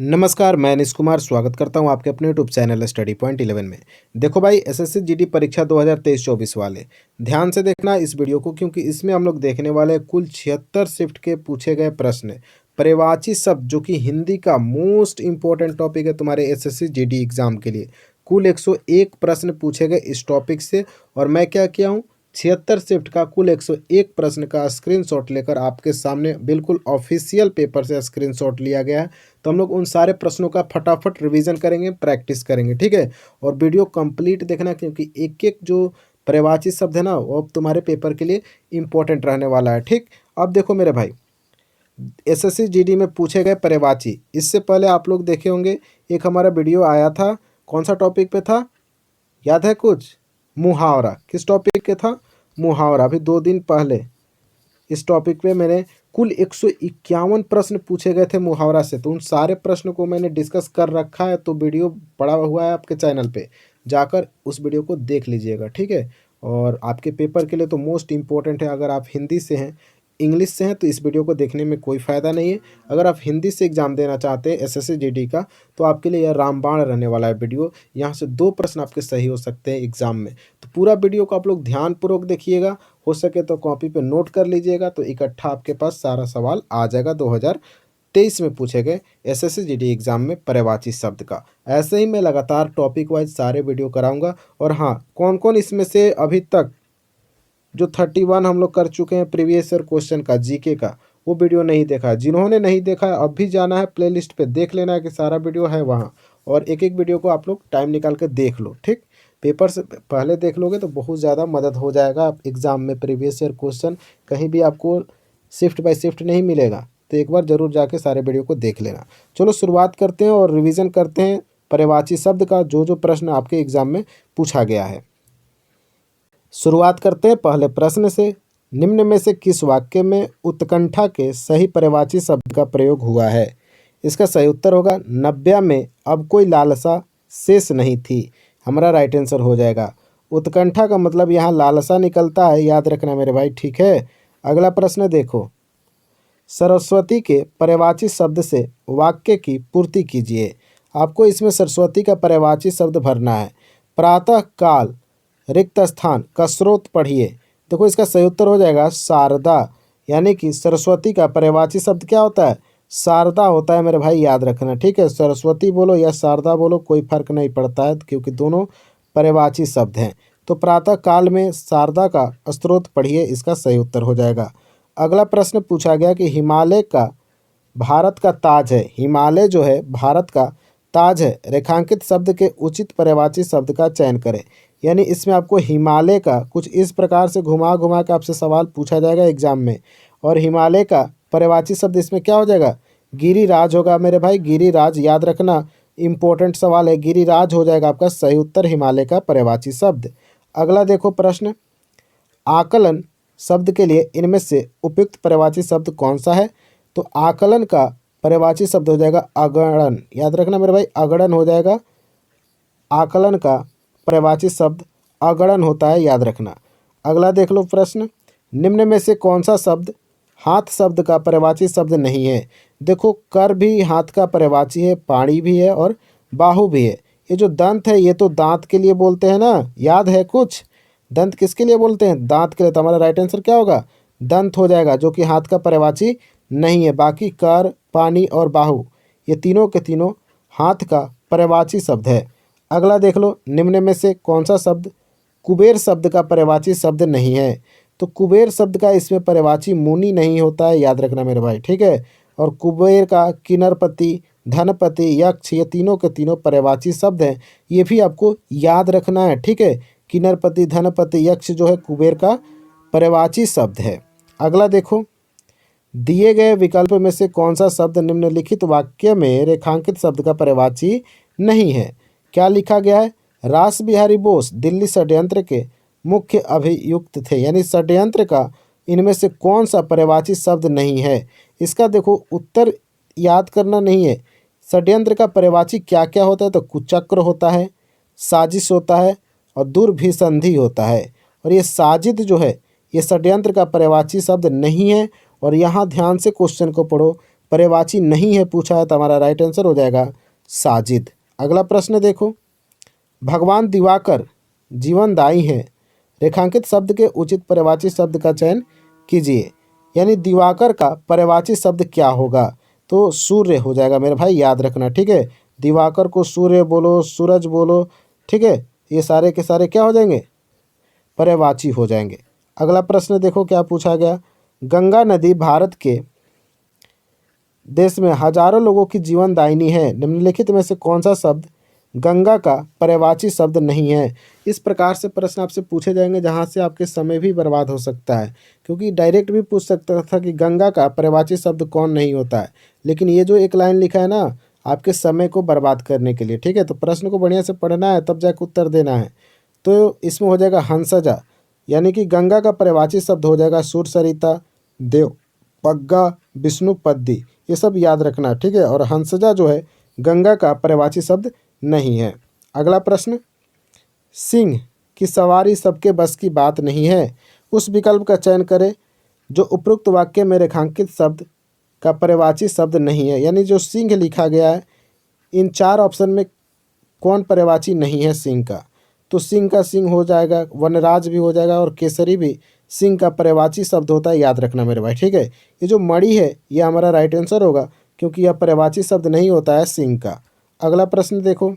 नमस्कार, मैं अनीश कुमार स्वागत करता हूं आपके अपने यूट्यूब चैनल स्टडी पॉइंट 11 में। देखो भाई, एसएससी जीडी परीक्षा 2023-24 वाले ध्यान से देखना इस वीडियो को, क्योंकि इसमें हम लोग देखने वाले हैं कुल 76 शिफ्ट के पूछे गए प्रश्न। पर्यायवाची शब्द जो कि हिंदी का मोस्ट इंपॉर्टेंट टॉपिक है तुम्हारे एसएससी जीडी एग्जाम के लिए। कुल 101 प्रश्न पूछे गए इस टॉपिक से, और मैं क्या किया हूँ, 76 शिफ्ट का कुल 101 प्रश्न का स्क्रीनशॉट लेकर आपके सामने बिल्कुल ऑफिशियल पेपर से स्क्रीनशॉट लिया गया है। तो हम लोग उन सारे प्रश्नों का फटाफट रिवीजन करेंगे, प्रैक्टिस करेंगे, ठीक है। और वीडियो कंप्लीट देखना, क्योंकि एक एक जो पर्यायवाची शब्द है ना, वो अब तुम्हारे पेपर के लिए इंपॉर्टेंट रहने वाला है, ठीक। अब देखो मेरे भाई, एसएससी जीडी में पूछे गए पर्यायवाची, इससे पहले आप लोग देखे होंगे एक हमारा वीडियो आया था, कौन सा टॉपिक पे था, याद है कुछ? मुहावरा। किस टॉपिक के था? मुहावरा। अभी 2 दिन पहले इस टॉपिक पे मैंने कुल 151 प्रश्न पूछे गए थे मुहावरा से। तो उन सारे प्रश्न को मैंने डिस्कस कर रखा है, तो वीडियो पड़ा हुआ है आपके चैनल पे, जाकर उस वीडियो को देख लीजिएगा, ठीक है। और आपके पेपर के लिए तो मोस्ट इम्पोर्टेंट है। अगर आप हिंदी से हैं, इंग्लिश से हैं, तो इस वीडियो को देखने में कोई फ़ायदा नहीं है। अगर आप हिंदी से एग्ज़ाम देना चाहते हैं एसएससी जीडी का, तो आपके लिए यह रामबाण रहने वाला है वीडियो। यहाँ से 2 प्रश्न आपके सही हो सकते हैं एग्ज़ाम में। तो पूरा वीडियो को आप लोग ध्यानपूर्वक देखिएगा, हो सके तो कॉपी पे नोट कर लीजिएगा, तो इकट्ठा आपके पास सारा सवाल आ जाएगा 2023 में पूछे गए एसएससी जीडी एग्ज़ाम में पर्यायवाची शब्द का। ऐसे ही मैं लगातार टॉपिक वाइज सारे वीडियो कराऊंगा। और हाँ, कौन कौन इसमें से अभी तक जो 31 हम लोग कर चुके हैं प्रीवियस ईयर क्वेश्चन का, जीके का, वो वीडियो नहीं देखा है, जिन्होंने नहीं देखा है अब भी जाना है प्लेलिस्ट पे, देख लेना है कि सारा वीडियो है वहाँ। और एक एक वीडियो को आप लोग टाइम निकाल के देख लो, ठीक। पेपर से पहले देख लोगे तो बहुत ज़्यादा मदद हो जाएगा। आप एग्ज़ाम में प्रीवियस ईयर क्वेश्चन कहीं भी आपको शिफ्ट बाय शिफ्ट नहीं मिलेगा, तो एक बार ज़रूर जाके सारे वीडियो को देख लेना। चलो शुरुआत करते हैं और रिविज़न करते हैं पर्यायवाची शब्द का, जो जो प्रश्न आपके एग्ज़ाम में पूछा गया है। शुरुआत करते हैं पहले प्रश्न से। निम्न में से किस वाक्य में उत्कंठा के सही पर्यायवाची शब्द का प्रयोग हुआ है? इसका सही उत्तर होगा, नब्या में अब कोई लालसा शेष नहीं थी। हमारा राइट आंसर हो जाएगा। उत्कंठा का मतलब यहाँ लालसा निकलता है, याद रखना मेरे भाई, ठीक है। अगला प्रश्न देखो, सरस्वती के पर्यायवाची शब्द से वाक्य की पूर्ति कीजिए। आपको इसमें सरस्वती का पर्यायवाची शब्द भरना है। प्रातः काल, रिक्त स्थान का स्रोत पढ़िए। देखो इसका सही उत्तर हो जाएगा शारदा, यानी कि सरस्वती का पर्यायवाची शब्द क्या होता है? शारदा होता है मेरे भाई, याद रखना, ठीक है। सरस्वती बोलो या शारदा बोलो, कोई फर्क नहीं पड़ता है, क्योंकि दोनों पर्यायवाची शब्द हैं। तो प्रातः काल में शारदा का स्रोत पढ़िए, इसका सही उत्तर हो जाएगा। अगला प्रश्न पूछा गया कि हिमालय का भारत का ताज है। हिमालय जो है भारत का ताज है, रेखांकित शब्द के उचित पर्यायवाची शब्द का चयन करें। यानी इसमें आपको हिमालय का कुछ इस प्रकार से घुमा घुमा के आपसे सवाल पूछा जाएगा एग्जाम में, और हिमालय का पर्यायवाची शब्द इसमें क्या हो जाएगा? गिरिराज होगा मेरे भाई, गिरिराज, याद रखना, इंपॉर्टेंट सवाल है। गिरिराज हो जाएगा आपका सही उत्तर, हिमालय का पर्यायवाची शब्द। अगला देखो प्रश्न, आकलन शब्द के लिए इनमें से उपयुक्त पर्यायवाची शब्द कौन सा है? तो आकलन का पर्यायवाची शब्द हो जाएगा अगणन, याद रखना मेरे भाई, अगणन हो जाएगा। आकलन का पर्यायवाची शब्द अगणन होता है, याद रखना। अगला देख लो प्रश्न, निम्न में से कौन सा शब्द हाथ शब्द का पर्यायवाची शब्द नहीं है? देखो, कर भी हाथ का पर्यायवाची है, पाणी भी है और बाहु भी है। ये जो दंत है, ये तो दांत के लिए बोलते हैं ना, याद है कुछ? दंत किसके लिए बोलते हैं? दांत के लिए। तो हमारा राइट आंसर क्या होगा? दंत हो जाएगा, जो कि हाथ का पर्यायवाची नहीं है। बाकी कर, पानी और बाहु, ये तीनों के तीनों हाथ का पर्यायवाची शब्द है। अगला देख लो, निम्न में से कौन सा शब्द कुबेर शब्द का पर्यायवाची शब्द नहीं है? तो कुबेर शब्द का इसमें पर्यायवाची मुनि नहीं होता है, याद रखना मेरे भाई, ठीक है। और कुबेर का किन्नरपति, धनपति, यक्ष, ये तीनों के तीनों पर्यायवाची शब्द हैं। ये भी आपको याद रखना है, ठीक है। किन्नरपति, धनपति, यक्ष जो है कुबेर का पर्यायवाची शब्द है। अगला देखो, दिए गए विकल्प में से कौन सा शब्द निम्नलिखित वाक्य में रेखांकित शब्द का पर्यायवाची नहीं है? क्या लिखा गया है? रास बिहारी बोस दिल्ली षड्यंत्र के मुख्य अभियुक्त थे। यानी षड्यंत्र का इनमें से कौन सा पर्यायवाची शब्द नहीं है? इसका देखो उत्तर याद करना नहीं है। षड्यंत्र का पर्यायवाची क्या क्या होता है? तो कुचक्र होता है, साजिश होता है और दुर्भिसंधि होता है। और ये साजिद जो है, ये षड्यंत्र का पर्यायवाची शब्द नहीं है। और यहाँ ध्यान से क्वेश्चन को पढ़ो, पर्यायवाची नहीं है पूछा है तो हमारा राइट आंसर हो जाएगा साजिद। अगला प्रश्न देखो, भगवान दिवाकर जीवनदायी हैं, रेखांकित शब्द के उचित पर्यायवाची शब्द का चयन कीजिए। यानी दिवाकर का पर्यायवाची शब्द क्या होगा? तो सूर्य हो जाएगा मेरे भाई, याद रखना, ठीक है। दिवाकर को सूर्य बोलो, सूरज बोलो, ठीक है, ये सारे के सारे क्या हो जाएंगे? पर्यायवाची हो जाएंगे। अगला प्रश्न देखो क्या पूछा गया, गंगा नदी भारत के देश में हजारों लोगों की जीवनदायिनी है, निम्नलिखित में से कौन सा शब्द गंगा का पर्यायवाची शब्द नहीं है? इस प्रकार से प्रश्न आपसे पूछे जाएंगे जहां से आपके समय भी बर्बाद हो सकता है, क्योंकि डायरेक्ट भी पूछ सकता था कि गंगा का पर्यायवाची शब्द कौन नहीं होता है, लेकिन ये जो एक लाइन लिखा है ना, आपके समय को बर्बाद करने के लिए, ठीक है। तो प्रश्न को बढ़िया से पढ़ना है, तब जाकर उत्तर देना है। तो इसमें हो जाएगा हंसजा, यानी कि गंगा का पर्यायवाची शब्द हो जाएगा सूर सरिता, देव पग्गा, विष्णु पद्दी, ये सब याद रखना, ठीक है। और हंसजा जो है गंगा का पर्यायवाची शब्द नहीं है। अगला प्रश्न, सिंह की सवारी सबके बस की बात नहीं है, उस विकल्प का चयन करें जो उपरोक्त वाक्य में रेखांकित शब्द का पर्यायवाची शब्द नहीं है। यानी जो सिंह लिखा गया है, इन चार ऑप्शन में कौन पर्यायवाची नहीं है सिंह का? तो सिंह का सिंह हो जाएगा, वनराज भी हो जाएगा, और केसरी भी सिंह का पर्यायवाची शब्द होता है, याद रखना मेरे भाई, ठीक है। ये जो मणि है ये हमारा राइट आंसर होगा, क्योंकि यह पर्यायवाची शब्द नहीं होता है सिंह का। अगला प्रश्न देखो,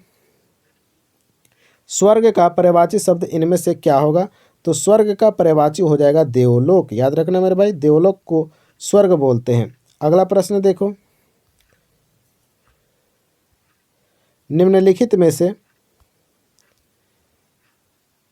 स्वर्ग का पर्यायवाची शब्द इनमें से क्या होगा? तो स्वर्ग का पर्यायवाची हो जाएगा देवलोक, याद रखना मेरे भाई, देवलोक को स्वर्ग बोलते हैं। अगला प्रश्न देखो, निम्नलिखित में से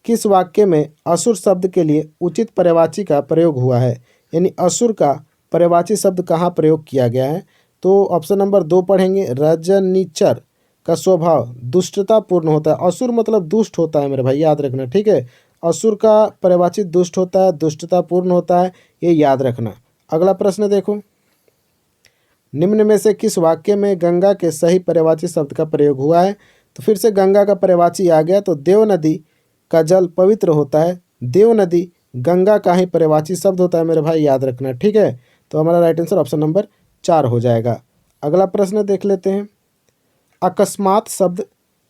किस वाक्य में असुर शब्द के लिए उचित पर्यायवाची का प्रयोग हुआ है? यानी असुर का पर्यायवाची शब्द कहाँ प्रयोग किया गया है? तो ऑप्शन नंबर 2 पढ़ेंगे, रजनीचर का स्वभाव दुष्टतापूर्ण होता है। असुर मतलब दुष्ट होता है मेरे भाई, याद रखना, ठीक है। असुर का पर्यायवाची दुष्ट होता है, दुष्टतापूर्ण होता है, ये याद रखना। अगला प्रश्न देखो, निम्न में से किस वाक्य में गंगा के सही पर्यायवाची शब्द का प्रयोग हुआ है? तो फिर से गंगा का पर्यायवाची आ गया, तो देव नदी का जल पवित्र होता है, देव नदी गंगा का ही पर्यायवाची शब्द होता है मेरे भाई, याद रखना, ठीक है। तो हमारा राइट आंसर ऑप्शन नंबर 4 हो जाएगा। अगला प्रश्न देख लेते हैं, अकस्मात शब्द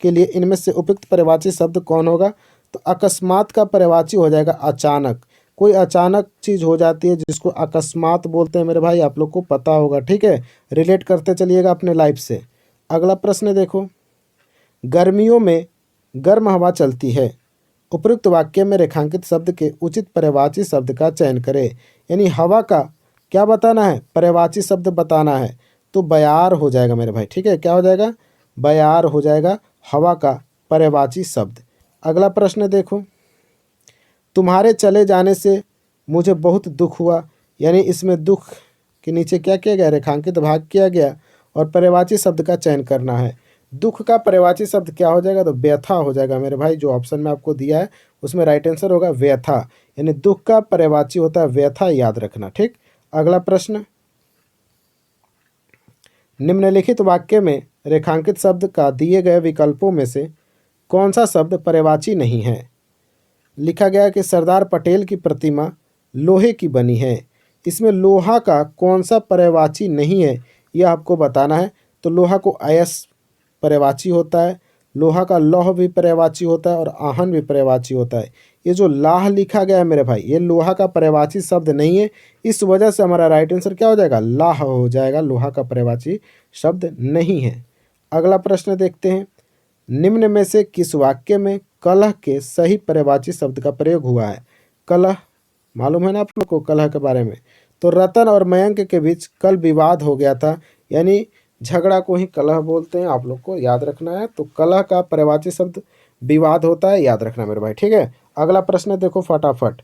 के लिए इनमें से उपयुक्त पर्यायवाची शब्द कौन होगा? तो अकस्मात का पर्यायवाची हो जाएगा अचानक। कोई अचानक चीज़ हो जाती है जिसको अकस्मात बोलते हैं मेरे भाई, आप लोग को पता होगा, ठीक है। रिलेट करते चलिएगा अपने लाइफ से। अगला प्रश्न देखो, गर्मियों में गर्म हवा चलती है, उपयुक्त वाक्य में रेखांकित शब्द के उचित पर्यायवाची शब्द का चयन करें। यानी हवा का क्या बताना है? पर्यायवाची शब्द बताना है, तो बयार हो जाएगा मेरे भाई, ठीक है। क्या हो जाएगा? बयार हो जाएगा हवा का पर्यायवाची शब्द। अगला प्रश्न देखो, तुम्हारे चले जाने से मुझे बहुत दुख हुआ, यानी इसमें दुख के नीचे क्या किया गया? रेखांकित भाग किया गया, और पर्यायवाची शब्द का चयन करना है। दुख का पर्यायवाची शब्द क्या हो जाएगा? तो व्यथा हो जाएगा मेरे भाई, जो ऑप्शन में आपको दिया है उसमें राइट आंसर होगा व्यथा, यानी दुख का पर्यायवाची होता है व्यथा, याद रखना, ठीक। अगला प्रश्न, निम्नलिखित वाक्य में रेखांकित शब्द का दिए गए विकल्पों में से कौन सा शब्द पर्यायवाची नहीं है? लिखा गया कि सरदार पटेल की प्रतिमा लोहे की बनी है, इसमें लोहा का कौन सा पर्यायवाची नहीं है यह आपको बताना है। तो लोहा को अयस पर्यायवाची होता है, लोहा का लौह भी पर्यायवाची होता है, और आहन भी पर्यायवाची होता है। ये जो लाह लिखा गया है मेरे भाई, ये लोहा का पर्यायवाची शब्द नहीं है, इस वजह से हमारा राइट आंसर क्या हो जाएगा? लाह हो जाएगा, लोहा का पर्यायवाची शब्द नहीं है। अगला प्रश्न देखते हैं, निम्न में से किस वाक्य में कलह के सही पर्यायवाची शब्द का प्रयोग हुआ है? कलह मालूम है ना आप लोग को कलह के बारे में? तो रतन और मयंक के बीच कल विवाद हो गया था, यानी झगड़ा को ही कलह बोलते हैं, आप लोग को याद रखना है। तो कलह का पर्यायवाची शब्द विवाद होता है, याद रखना मेरे भाई, ठीक है। अगला प्रश्न देखो, फटाफट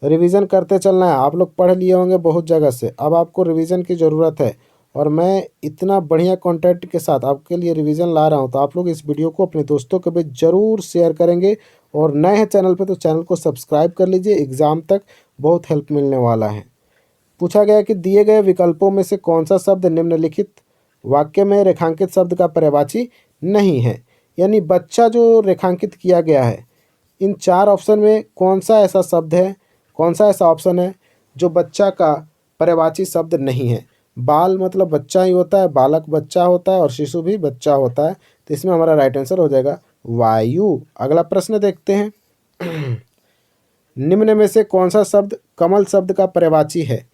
रिवीजन करते चलना है। आप लोग पढ़ लिए होंगे बहुत जगह से, अब आपको रिवीजन की ज़रूरत है, और मैं इतना बढ़िया कंटेंट के साथ आपके लिए रिवीजन ला रहा हूं, तो आप लोग इस वीडियो को अपने दोस्तों के बीच ज़रूर शेयर करेंगे, और नए हैं चैनल पे तो चैनल को सब्सक्राइब कर लीजिए, एग्ज़ाम तक बहुत हेल्प मिलने वाला है। पूछा गया कि दिए गए विकल्पों में से कौन सा शब्द निम्नलिखित वाक्य में रेखांकित शब्द का पर्यायवाची नहीं है? यानी बच्चा जो रेखांकित किया गया है, इन 4 ऑप्शन में कौन सा ऐसा शब्द है, कौन सा ऐसा ऑप्शन है जो बच्चा का पर्यायवाची शब्द नहीं है? बाल मतलब बच्चा ही होता है, बालक बच्चा होता है और शिशु भी बच्चा होता है। तो इसमें हमारा राइट आंसर हो जाएगा वायु। अगला प्रश्न देखते हैं। निम्न में से कौन सा शब्द कमल शब्द का पर्यायवाची है?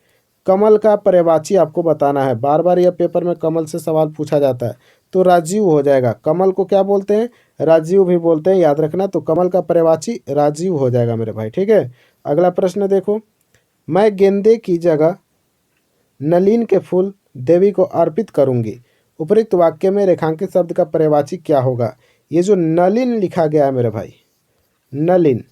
कमल का पर्यायवाची आपको बताना है। बार बार यह पेपर में कमल से सवाल पूछा जाता है। तो राजीव हो जाएगा। कमल को क्या बोलते हैं? राजीव भी बोलते हैं, याद रखना। तो कमल का पर्यायवाची राजीव हो जाएगा मेरे भाई, ठीक है। अगला प्रश्न देखो। मैं गेंदे की जगह नलिन के फूल देवी को अर्पित करूंगी। उपरोक्त वाक्य में रेखांकित शब्द का पर्यायवाची क्या होगा? ये जो नलिन लिखा गया है मेरे भाई, नलिन,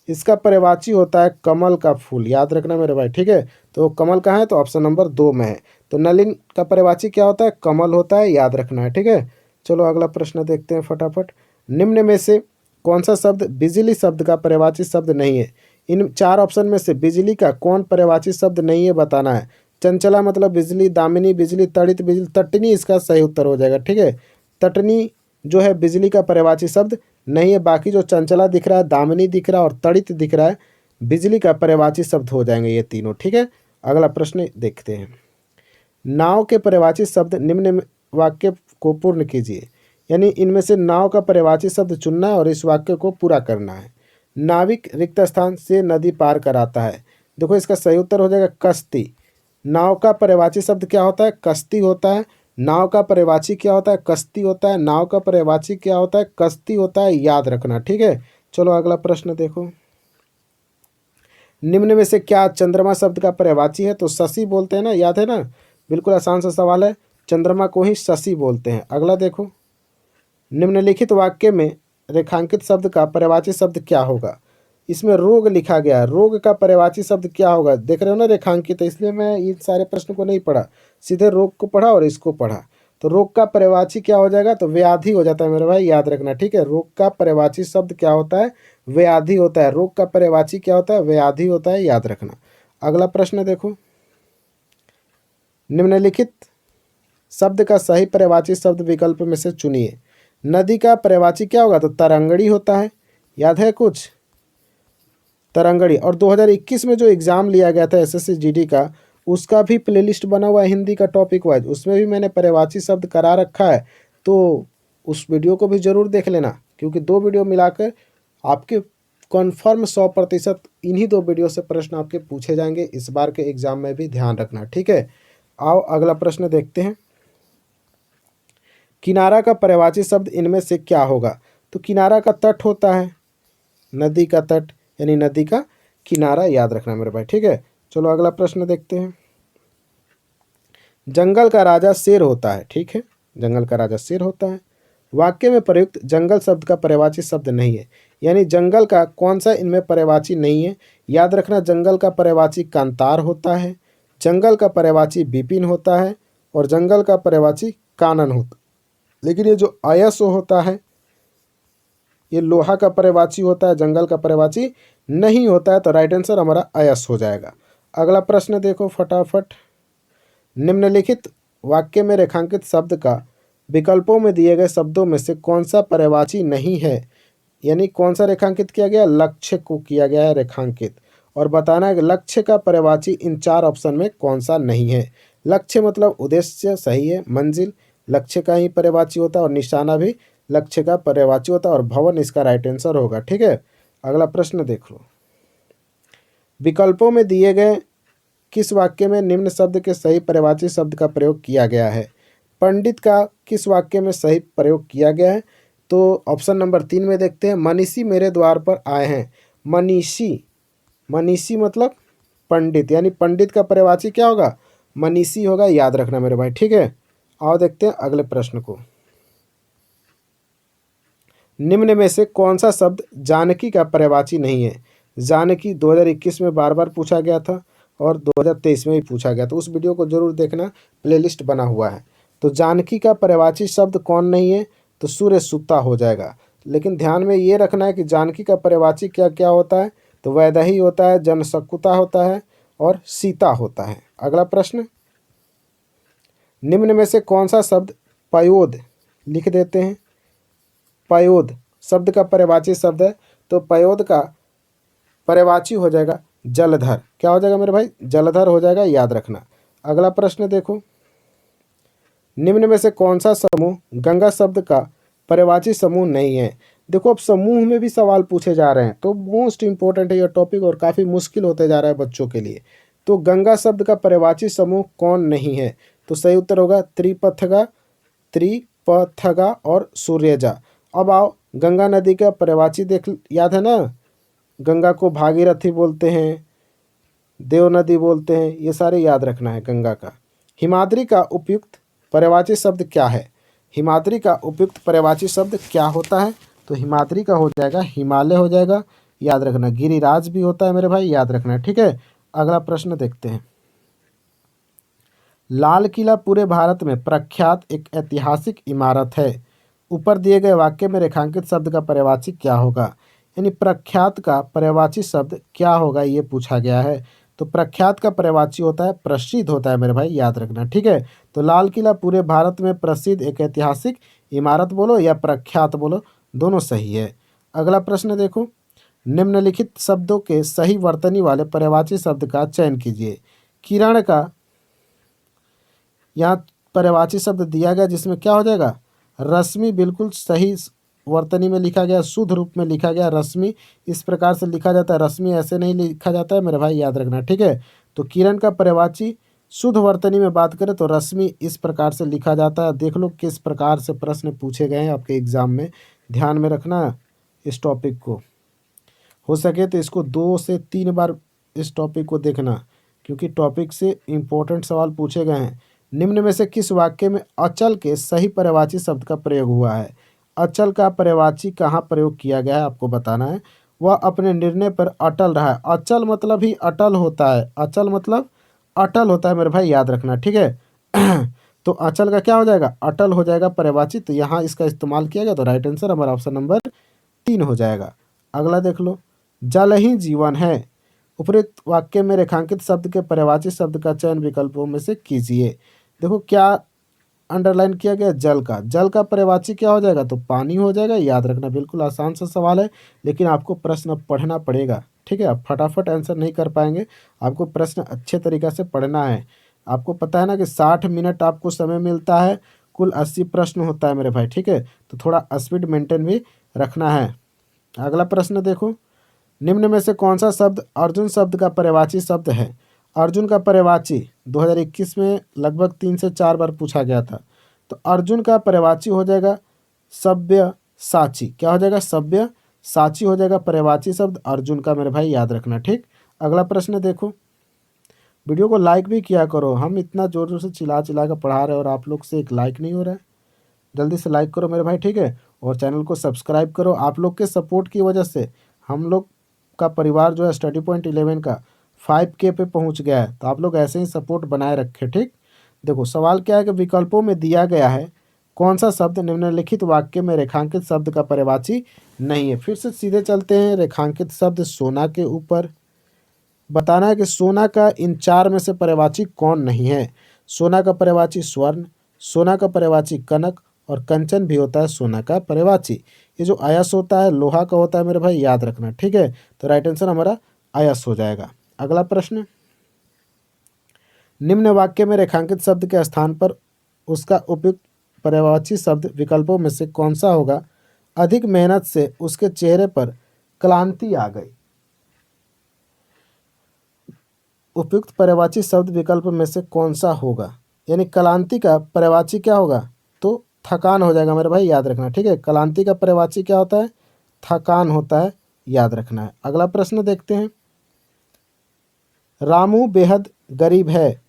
इसका पर्यायवाची होता है कमल का फूल, याद रखना मेरे भाई, ठीक है। तो कमल कहाँ है? तो ऑप्शन नंबर 2 में है। तो नलिन का पर्यायवाची क्या होता है? कमल होता है, याद रखना है, ठीक है। चलो अगला प्रश्न देखते हैं फटाफट। निम्न में से कौन सा शब्द बिजली शब्द का पर्यायवाची शब्द नहीं है? इन 4 ऑप्शन में से बिजली का कौन पर्यायवाची शब्द नहीं है बताना है। चंचला मतलब बिजली, दामिनी बिजली, तड़ित बिजली, तटनी इसका सही उत्तर हो जाएगा, ठीक है। तटनी जो है बिजली का पर्यायवाची शब्द नहीं है। बाकी जो चंचला दिख रहा है, दामिनी दिख रहा है और तड़ित दिख रहा है, बिजली का पर्यायवाची शब्द हो जाएंगे ये तीनों, ठीक है। अगला प्रश्न देखते हैं। नाव के पर्यायवाची शब्द निम्न वाक्य को पूर्ण कीजिए। यानी इनमें से नाव का पर्यायवाची शब्द चुनना है और इस वाक्य को पूरा करना है। नाविक रिक्त स्थान से नदी पार कराता है। देखो इसका सही उत्तर हो जाएगा कश्ती। नाव का पर्यायवाची शब्द क्या होता है? कश्ती होता है। नाव का पर्यायवाची क्या होता है? कश्ती होता है। नाव का पर्यायवाची क्या होता है? कश्ती होता है, याद रखना, ठीक है। चलो अगला प्रश्न देखो। निम्न में से क्या चंद्रमा शब्द का पर्यायवाची है? तो शशि बोलते हैं ना, याद है ना। बिल्कुल आसान सा सवाल है, चंद्रमा को ही शशि बोलते हैं। अगला देखो। निम्नलिखित वाक्य में रेखांकित शब्द का पर्यायवाची शब्द क्या होगा? इसमें रोग लिखा गया है, रोग का पर्यायवाची शब्द क्या होगा? देख रहे हो ना रेखांकित, इसलिए मैं इन सारे प्रश्न को नहीं पढ़ा, सीधे रोग को पढ़ा और इसको पढ़ा। तो रोग का पर्यायवाची क्या हो जाएगा? तो व्याधि हो जाता है मेरे भाई, याद रखना, ठीक है। रोग का पर्यायवाची शब्द क्या होता है? व्याधि होता है। रोग का पर्यायवाची क्या होता है? व्याधि होता है, याद रखना। अगला प्रश्न देखो। निम्नलिखित शब्द का सही पर्यायवाची शब्द विकल्प में से चुनिए। नदी का पर्यायवाची क्या होगा? तो तरंगड़ी होता है, याद है कुछ? तरंगड़ी। और 2021 में जो एग्ज़ाम लिया गया था एसएससी जीडी का, उसका भी प्लेलिस्ट बना हुआ है हिंदी का टॉपिक वाइज, उसमें भी मैंने पर्यायवाची शब्द करा रखा है। तो उस वीडियो को भी ज़रूर देख लेना, क्योंकि 2 वीडियो मिलाकर आपके कन्फर्म 100% इन्हीं 2 वीडियो से प्रश्न आपके पूछे जाएंगे। इस बार के एग्ज़ाम में भी ध्यान रखना, ठीक है। आओ अगला प्रश्न देखते हैं। किनारा का पर्यायवाची शब्द इनमें से क्या होगा? तो किनारा का तट होता है, नदी का तट यानी नदी का किनारा, याद रखना मेरे भाई, ठीक है। चलो अगला प्रश्न देखते हैं। जंगल का राजा शेर होता है, ठीक है, जंगल का राजा शेर होता है। वाक्य में प्रयुक्त जंगल शब्द का पर्यायवाची शब्द नहीं है। यानी जंगल का कौन सा इनमें पर्यायवाची नहीं है? याद रखना, जंगल का पर्यायवाची कांतार होता है, जंगल का पर्यायवाची विपिन होता है और जंगल का पर्यायवाची कानन होता है। लेकिन ये जो अयसो होता है, ये लोहा का पर्यायवाची होता है, जंगल का पर्यायवाची नहीं होता है। तो राइट आंसर हमारा अयस हो जाएगा। अगला प्रश्न देखो फटाफट। निम्नलिखित वाक्य में रेखांकित शब्द का विकल्पों में दिए गए शब्दों में से कौन सा पर्यायवाची नहीं है? यानी कौन सा रेखांकित किया गया? लक्ष्य को किया गया है रेखांकित, और बताना है कि लक्ष्य का पर्यायवाची इन 4 ऑप्शन में कौन सा नहीं है। लक्ष्य मतलब उद्देश्य, सही है। मंजिल लक्ष्य का ही पर्यायवाची होता है और निशाना भी लक्ष्य का पर्यायवाची होता है और भवन इसका राइट आंसर होगा, ठीक है। अगला प्रश्न देख लो। विकल्पों में दिए गए किस वाक्य में निम्न शब्द के सही पर्यायवाची शब्द का प्रयोग किया गया है? पंडित का किस वाक्य में सही प्रयोग किया गया है? तो ऑप्शन नंबर 3 में देखते हैं। मनीषी मेरे द्वार पर आए हैं। मनीषी, मनीषी मतलब पंडित, यानी पंडित का पर्यायवाची क्या होगा? मनीषी होगा, याद रखना मेरे भाई, ठीक है। आओ देखते हैं अगले प्रश्न को। निम्न में से कौन सा शब्द जानकी का पर्यायवाची नहीं है? जानकी 2021 में बार बार पूछा गया था और 2023 में भी पूछा गया, तो उस वीडियो को जरूर देखना, प्लेलिस्ट बना हुआ है। तो जानकी का पर्यायवाची शब्द कौन नहीं है? तो सूर्य सुता हो जाएगा। लेकिन ध्यान में ये रखना है कि जानकी का पर्यायवाची क्या क्या होता है? तो वैदेही होता है, जनशकुता होता है और सीता होता है। अगला प्रश्न। निम्न में से कौन सा शब्द पयोद, लिख देते हैं। पयोद शब्द का पर्यायवाची शब्द है, तो पयोद का पर्यायवाची हो जाएगा जलधर। क्या हो जाएगा मेरे भाई? जलधर हो जाएगा, याद रखना। अगला प्रश्न देखो, निम्न में से कौन सा समूह गंगा शब्द का पर्यायवाची समूह नहीं है। देखो अब समूह में भी सवाल पूछे जा रहे हैं तो मोस्ट इंपॉर्टेंट है यह टॉपिक और काफ़ी मुश्किल होते जा रहा है बच्चों के लिए। तो गंगा शब्द का पर्यायवाची समूह कौन नहीं है, तो सही उत्तर होगा त्रिपथगा, त्रिपथगा और सूर्यजा। अब आओ, गंगा नदी का पर्यायवाची देख, याद है ना, गंगा को भागीरथी बोलते हैं, देव नदी बोलते हैं, ये सारे याद रखना है गंगा का। हिमाद्री का उपयुक्त पर्यायवाची शब्द क्या है, हिमाद्री का उपयुक्त पर्यायवाची शब्द क्या होता है, तो हिमाद्री का हो जाएगा हिमालय हो जाएगा, याद रखना। गिरिराज भी होता है मेरे भाई, याद रखना, ठीक है। अगला प्रश्न देखते हैं, लाल किला पूरे भारत में प्रख्यात एक ऐतिहासिक इमारत है, ऊपर दिए गए वाक्य में रेखांकित शब्द का पर्यायवाची क्या होगा। यानी प्रख्यात का पर्यायवाची शब्द क्या होगा ये पूछा गया है। तो प्रख्यात का पर्यायवाची होता है प्रसिद्ध होता है मेरे भाई, याद रखना, ठीक है। तो लाल किला पूरे भारत में प्रसिद्ध एक ऐतिहासिक इमारत बोलो या प्रख्यात बोलो, दोनों सही है। अगला प्रश्न देखो, निम्नलिखित शब्दों के सही वर्तनी वाले पर्यायवाची शब्द का चयन कीजिए। किरण का यहाँ पर्यायवाची शब्द दिया गया जिसमें क्या हो जाएगा, रश्मि, बिल्कुल सही वर्तनी में लिखा गया, शुद्ध रूप में लिखा गया। रश्मि इस प्रकार से लिखा जाता है, रश्मि ऐसे नहीं लिखा जाता है मेरे भाई, याद रखना, ठीक है। तो किरण का पर्यायवाची शुद्ध वर्तनी में बात करें तो रश्मि इस प्रकार से लिखा जाता है। देख लो किस प्रकार से प्रश्न पूछे गए हैं आपके एग्जाम में, ध्यान में रखना इस टॉपिक को। हो सके तो इसको 2 से 3 बार इस टॉपिक को देखना, क्योंकि टॉपिक से इम्पोर्टेंट सवाल पूछे गए हैं। निम्न में से किस वाक्य में अचल के सही पर्यायवाची शब्द का प्रयोग हुआ है। अचल का पर्यायवाची कहाँ प्रयोग किया गया है आपको बताना है। वह अपने निर्णय पर अटल रहा है। अचल मतलब ही अटल होता है, अचल मतलब अटल होता है मेरे भाई, याद रखना, ठीक है। तो अचल का क्या हो जाएगा, अटल हो जाएगा पर्यायवाची। तो यहाँ इसका इस्तेमाल किया गया, तो राइट आंसर हमारा ऑप्शन नंबर 3 हो जाएगा। अगला देख लो, जल ही जीवन है, उपरोक्त वाक्य में रेखांकित शब्द के पर्यायवाची शब्द का चयन विकल्पों में से कीजिए। देखो क्या अंडरलाइन किया गया, जल का, जल का पर्यायवाची क्या हो जाएगा, तो पानी हो जाएगा, याद रखना। बिल्कुल आसान सा सवाल है, लेकिन आपको प्रश्न पढ़ना पड़ेगा, ठीक है। आप फटाफट आंसर नहीं कर पाएंगे, आपको प्रश्न अच्छे तरीक़े से पढ़ना है। आपको पता है ना कि 60 मिनट आपको समय मिलता है, कुल 80 प्रश्न होता है मेरे भाई, ठीक है। तो थोड़ा स्पीड मेंटेन भी रखना है। अगला प्रश्न देखो, निम्न में से कौन सा शब्द अर्जुन शब्द का पर्यायवाची शब्द है। अर्जुन का पर्यायवाची 2021 में लगभग 3 से 4 बार पूछा गया था। तो अर्जुन का पर्यायवाची हो जाएगा सभ्य साची, क्या हो जाएगा, सभ्य साची हो जाएगा पर्यायवाची शब्द अर्जुन का मेरे भाई, याद रखना, ठीक। अगला प्रश्न देखो, वीडियो को लाइक भी किया करो, हम इतना जोर जोर से चिल्ला चिल्ला कर पढ़ा रहे हैं और आप लोग से एक लाइक नहीं हो रहा है। जल्दी से लाइक करो मेरे भाई, ठीक है। और चैनल को सब्सक्राइब करो। आप लोग के सपोर्ट की वजह से हम लोग का परिवार जो है स्टडी पॉइंट 11 का 5K पे पहुंच गया है। तो आप लोग ऐसे ही सपोर्ट बनाए रखें, ठीक। देखो सवाल क्या है कि विकल्पों में दिया गया है कौन सा शब्द निम्नलिखित वाक्य में रेखांकित शब्द का पर्यायवाची नहीं है। फिर से सीधे चलते हैं रेखांकित शब्द सोना के ऊपर। बताना है कि सोना का इन 4 में से पर्यायवाची कौन नहीं है। सोना का पर्यायवाची स्वर्ण, सोना का पर्यायवाची कनक और कंचन भी होता है सोना का पर्यायवाची। ये जो अयस होता है लोहा का होता है मेरे भाई, याद रखना, ठीक है। तो राइट आंसर हमारा अयस हो जाएगा। अगला प्रश्न, निम्न वाक्य में रेखांकित शब्द के स्थान पर उसका उपयुक्त पर्यायवाची शब्द विकल्पों में से कौन सा होगा। अधिक मेहनत से उसके चेहरे पर क्लांति आ गई। उपयुक्त पर्यायवाची शब्द विकल्प में से कौन सा होगा, यानी क्लांति का पर्यायवाची क्या होगा, तो थकान हो जाएगा मेरे भाई, याद रखना, ठीक है। क्लांति का पर्यायवाची क्या होता है, थकान होता है, याद रखना है। अगला प्रश्न देखते हैं, रामू बेहद गरीब है।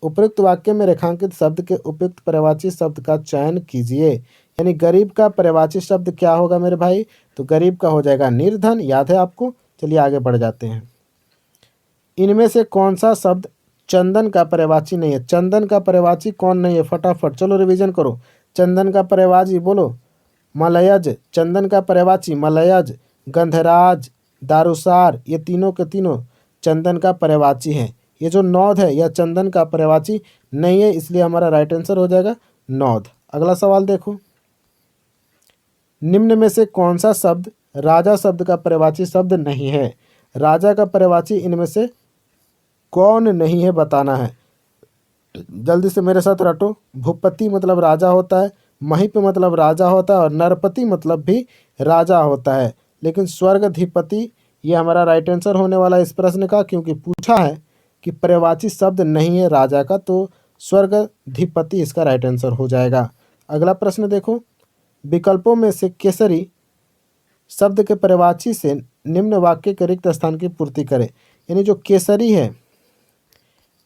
उपयुक्त वाक्य में रेखांकित शब्द के उपयुक्त पर्यायवाची शब्द का चयन कीजिए। यानी गरीब का पर्यायवाची शब्द क्या होगा मेरे भाई, तो गरीब का हो जाएगा निर्धन, याद है आपको। चलिए आगे बढ़ जाते हैं। इनमें से कौन सा शब्द चंदन का पर्यायवाची नहीं है। चंदन का पर्यायवाची कौन नहीं है, फटाफट चलो रिवीजन करो। चंदन का पर्यायवाची बोलो मलयज, चंदन का पर्यायवाची मलयज, गंधराज, दारुसार, ये तीनों के तीनों चंदन का पर्यायवाची हैं। ये जो नौध है यह चंदन का पर्यायवाची नहीं है, इसलिए हमारा राइट आंसर हो जाएगा नौध। अगला सवाल देखो, निम्न में से कौन सा शब्द राजा शब्द का पर्यायवाची शब्द नहीं है। राजा का पर्यायवाची इनमें से कौन नहीं है बताना है। जल्दी से मेरे साथ रटो। भूपति मतलब राजा होता है, महीप मतलब राजा होता है और नरपति मतलब भी राजा होता है। लेकिन स्वर्गाधिपति ये हमारा राइट आंसर होने वाला है इस प्रश्न का, क्योंकि पूछा है कि पर्यायवाची शब्द नहीं है राजा का, तो स्वर्गाधिपति इसका राइट आंसर हो जाएगा। अगला प्रश्न देखो, विकल्पों में से केसरी शब्द के पर्यायवाची से निम्न वाक्य के रिक्त स्थान की पूर्ति करें। यानी जो केसरी है,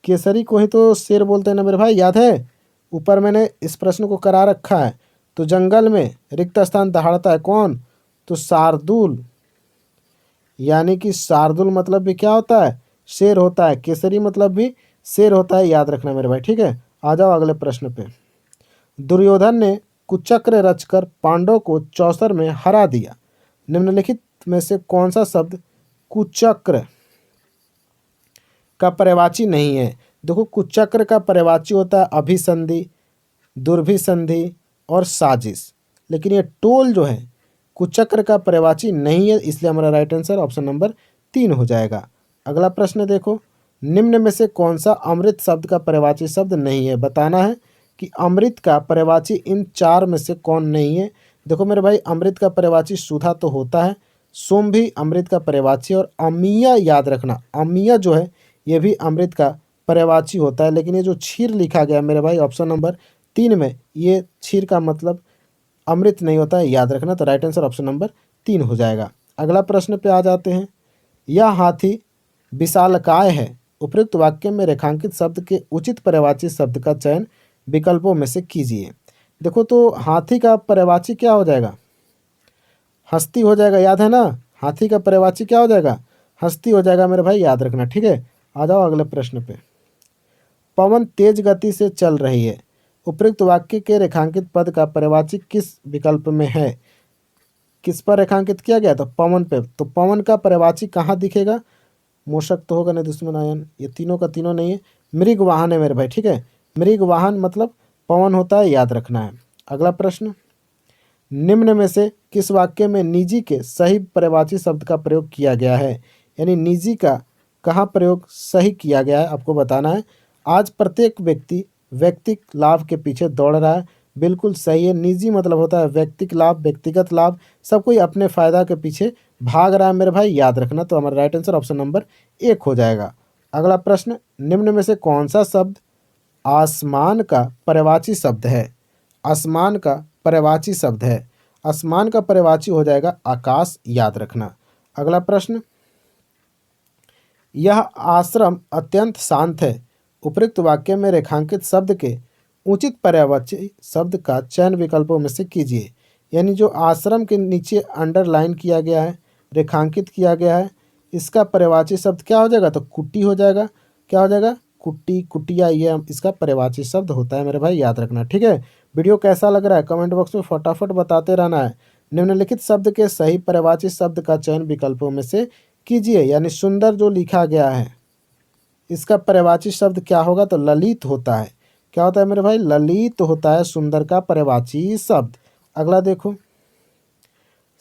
केसरी को ही तो शेर बोलते हैं ना मेरे भाई, याद है? ऊपर मैंने इस प्रश्न को करा रखा है। तो जंगल में रिक्त स्थान दहाड़ता है कौन? तो शार्दूल। यानी कि शार्दुल मतलब भी क्या होता है? शेर होता है। केसरी मतलब भी शेर होता है, याद रखना मेरे भाई, ठीक है। आ जाओ अगले प्रश्न पे। दुर्योधन ने कुचक्र रचकर पांडवों को चौसर में हरा दिया। निम्नलिखित में से कौन सा शब्द कुचक्र का पर्यायवाची नहीं है? देखो, कुचक्र का पर्यायवाची होता है अभिसंधि, दुर्भिसंधि और साजिश। लेकिन ये टोल जो है कुचक्र का पर्यायवाची नहीं है, इसलिए हमारा राइट आंसर ऑप्शन नंबर 3 हो जाएगा। अगला प्रश्न देखो, निम्न में से कौन सा अमृत शब्द का पर्यायवाची शब्द नहीं है? बताना है कि अमृत का पर्यायवाची इन 4 में से कौन नहीं है। देखो मेरे भाई, अमृत का पर्यायवाची सुधा तो होता है, सोम भी अमृत का पर्यायवाची, और अमिया याद रखना, अमिया जो है ये भी अमृत का पर्यायवाची होता है। लेकिन ये जो क्षीर लिखा गया मेरे भाई ऑप्शन नंबर 3 में, ये क्षीर का मतलब अमृत नहीं होता है, याद रखना। तो राइट आंसर ऑप्शन नंबर 3 हो जाएगा। अगला प्रश्न पे आ जाते हैं। यह हाथी विशालकाय है। उपयुक्त वाक्य में रेखांकित शब्द के उचित पर्यायवाची शब्द का चयन विकल्पों में से कीजिए। देखो, तो हाथी का पर्यायवाची क्या हो जाएगा? हस्ती हो जाएगा, याद है ना? हाथी का पर्यायवाची क्या हो जाएगा? हस्ती हो जाएगा मेरे भाई, याद रखना, ठीक है। आ जाओ अगले प्रश्न पे। पवन तेज गति से चल रही है। उपयुक्त वाक्य के रेखांकित पद का पर्यायवाची किस विकल्प में है? किस पर रेखांकित किया गया? तो पवन पे। तो पवन का पर्यायवाची कहाँ दिखेगा? मूषक तो होगा नहीं, दुश्मन आयन, ये तीनों का तीनों नहीं है। मृग वाहन है मेरे भाई, ठीक है। मृग वाहन मतलब पवन होता है, याद रखना है। अगला प्रश्न, निम्न में से किस वाक्य में निजी के सही पर्यायवाची शब्द का प्रयोग किया गया है? यानी निजी का कहाँ प्रयोग सही किया गया है आपको बताना है। आज प्रत्येक व्यक्ति व्यक्तिक लाभ के पीछे दौड़ रहा है, बिल्कुल सही है। निजी मतलब होता है व्यक्तिक लाभ, व्यक्तिगत लाभ, सब कोई अपने फायदा के पीछे भाग रहा है मेरे भाई, याद रखना। तो हमारा राइट आंसर ऑप्शन नंबर 1 हो जाएगा। अगला प्रश्न, निम्न में से कौन सा शब्द आसमान का पर्यायवाची शब्द है? आसमान का पर्यायवाची शब्द है। आसमान का पर्यायवाची हो जाएगा आकाश, याद रखना। अगला प्रश्न, यह आश्रम अत्यंत शांत है। उपयुक्त वाक्य में रेखांकित शब्द के उचित पर्यायवाची शब्द का चयन विकल्पों में से कीजिए। यानी जो आश्रम के नीचे अंडरलाइन किया गया है, रेखांकित किया गया है, इसका पर्यायवाची शब्द क्या हो जाएगा? तो कुट्टी हो जाएगा। क्या हो जाएगा? कुट्टी, कुटिया, ये इसका पर्यायवाची शब्द होता है मेरे भाई, याद रखना, ठीक है। वीडियो कैसा लग रहा है कमेंट बॉक्स में फटाफट बताते रहना है। निम्नलिखित शब्द के सही पर्यायवाची शब्द का चयन विकल्पों में से कीजिए। यानी सुंदर जो लिखा गया है, इसका पर्यायवाची शब्द क्या होगा? तो ललित होता है। क्या होता है मेरे भाई? ललित होता है सुंदर का पर्यायवाची शब्द। अगला देखो,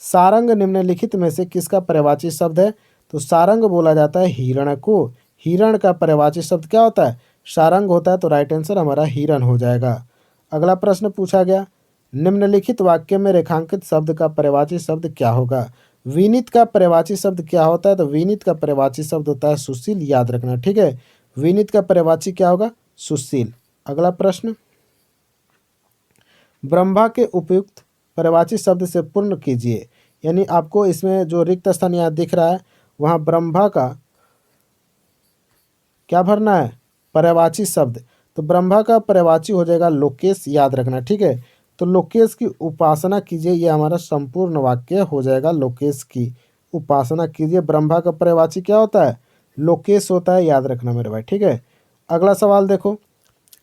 सारंग निम्नलिखित में से किसका पर्यायवाची शब्द है? तो सारंग बोला जाता है हिरण को। हिरण का पर्यायवाची शब्द क्या होता है? सारंग होता है। तो राइट आंसर हमारा हिरण हो जाएगा। अगला प्रश्न पूछा गया, निम्नलिखित वाक्य में रेखांकित शब्द का पर्यायवाची शब्द क्या होगा? विनीत का पर्यायवाची शब्द क्या होता है? तो विनीत का पर्यायवाची शब्द होता है सुशील, याद रखना, ठीक है। विनीत का पर्यायवाची क्या होगा? सुशील। अगला प्रश्न, ब्रह्मा के उपयुक्त पर्यायवाची शब्द से पूर्ण कीजिए। यानी आपको इसमें जो रिक्त स्थान यहाँ दिख रहा है, वहाँ ब्रह्मा का क्या भरना है? पर्यायवाची शब्द। तो ब्रह्मा का पर्यायवाची हो जाएगा लोकेश, याद रखना, ठीक है। तो लोकेश की उपासना कीजिए, ये हमारा संपूर्ण वाक्य हो जाएगा। लोकेश की उपासना कीजिए। ब्रह्मा का पर्यायवाची क्या होता है? लोकेश होता है, याद रखना मेरे भाई, ठीक है। अगला सवाल देखो,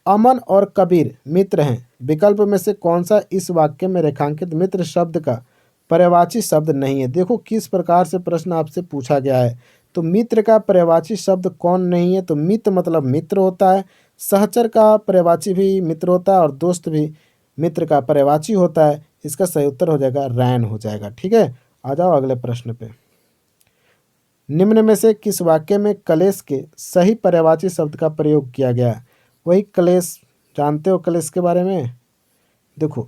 अमन और कबीर मित्र हैं। विकल्प में से कौन सा इस वाक्य में रेखांकित मित्र शब्द का पर्यायवाची शब्द नहीं है? देखो किस प्रकार से प्रश्न आपसे पूछा गया है। तो मित्र का पर्यायवाची शब्द कौन नहीं है? तो मित्र मतलब मित्र होता है। सहचर का पर्यायवाची भी मित्र होता है, और दोस्त भी मित्र का पर्यायवाची होता है। इसका सही उत्तर हो जाएगा रैन हो जाएगा, ठीक है। आ जाओ अगले प्रश्न पे। निम्न में से किस वाक्य में कलेश के सही पर्यायवाची शब्द का प्रयोग किया गया है? वही क्लेश, जानते हो क्लेश के बारे में? देखो,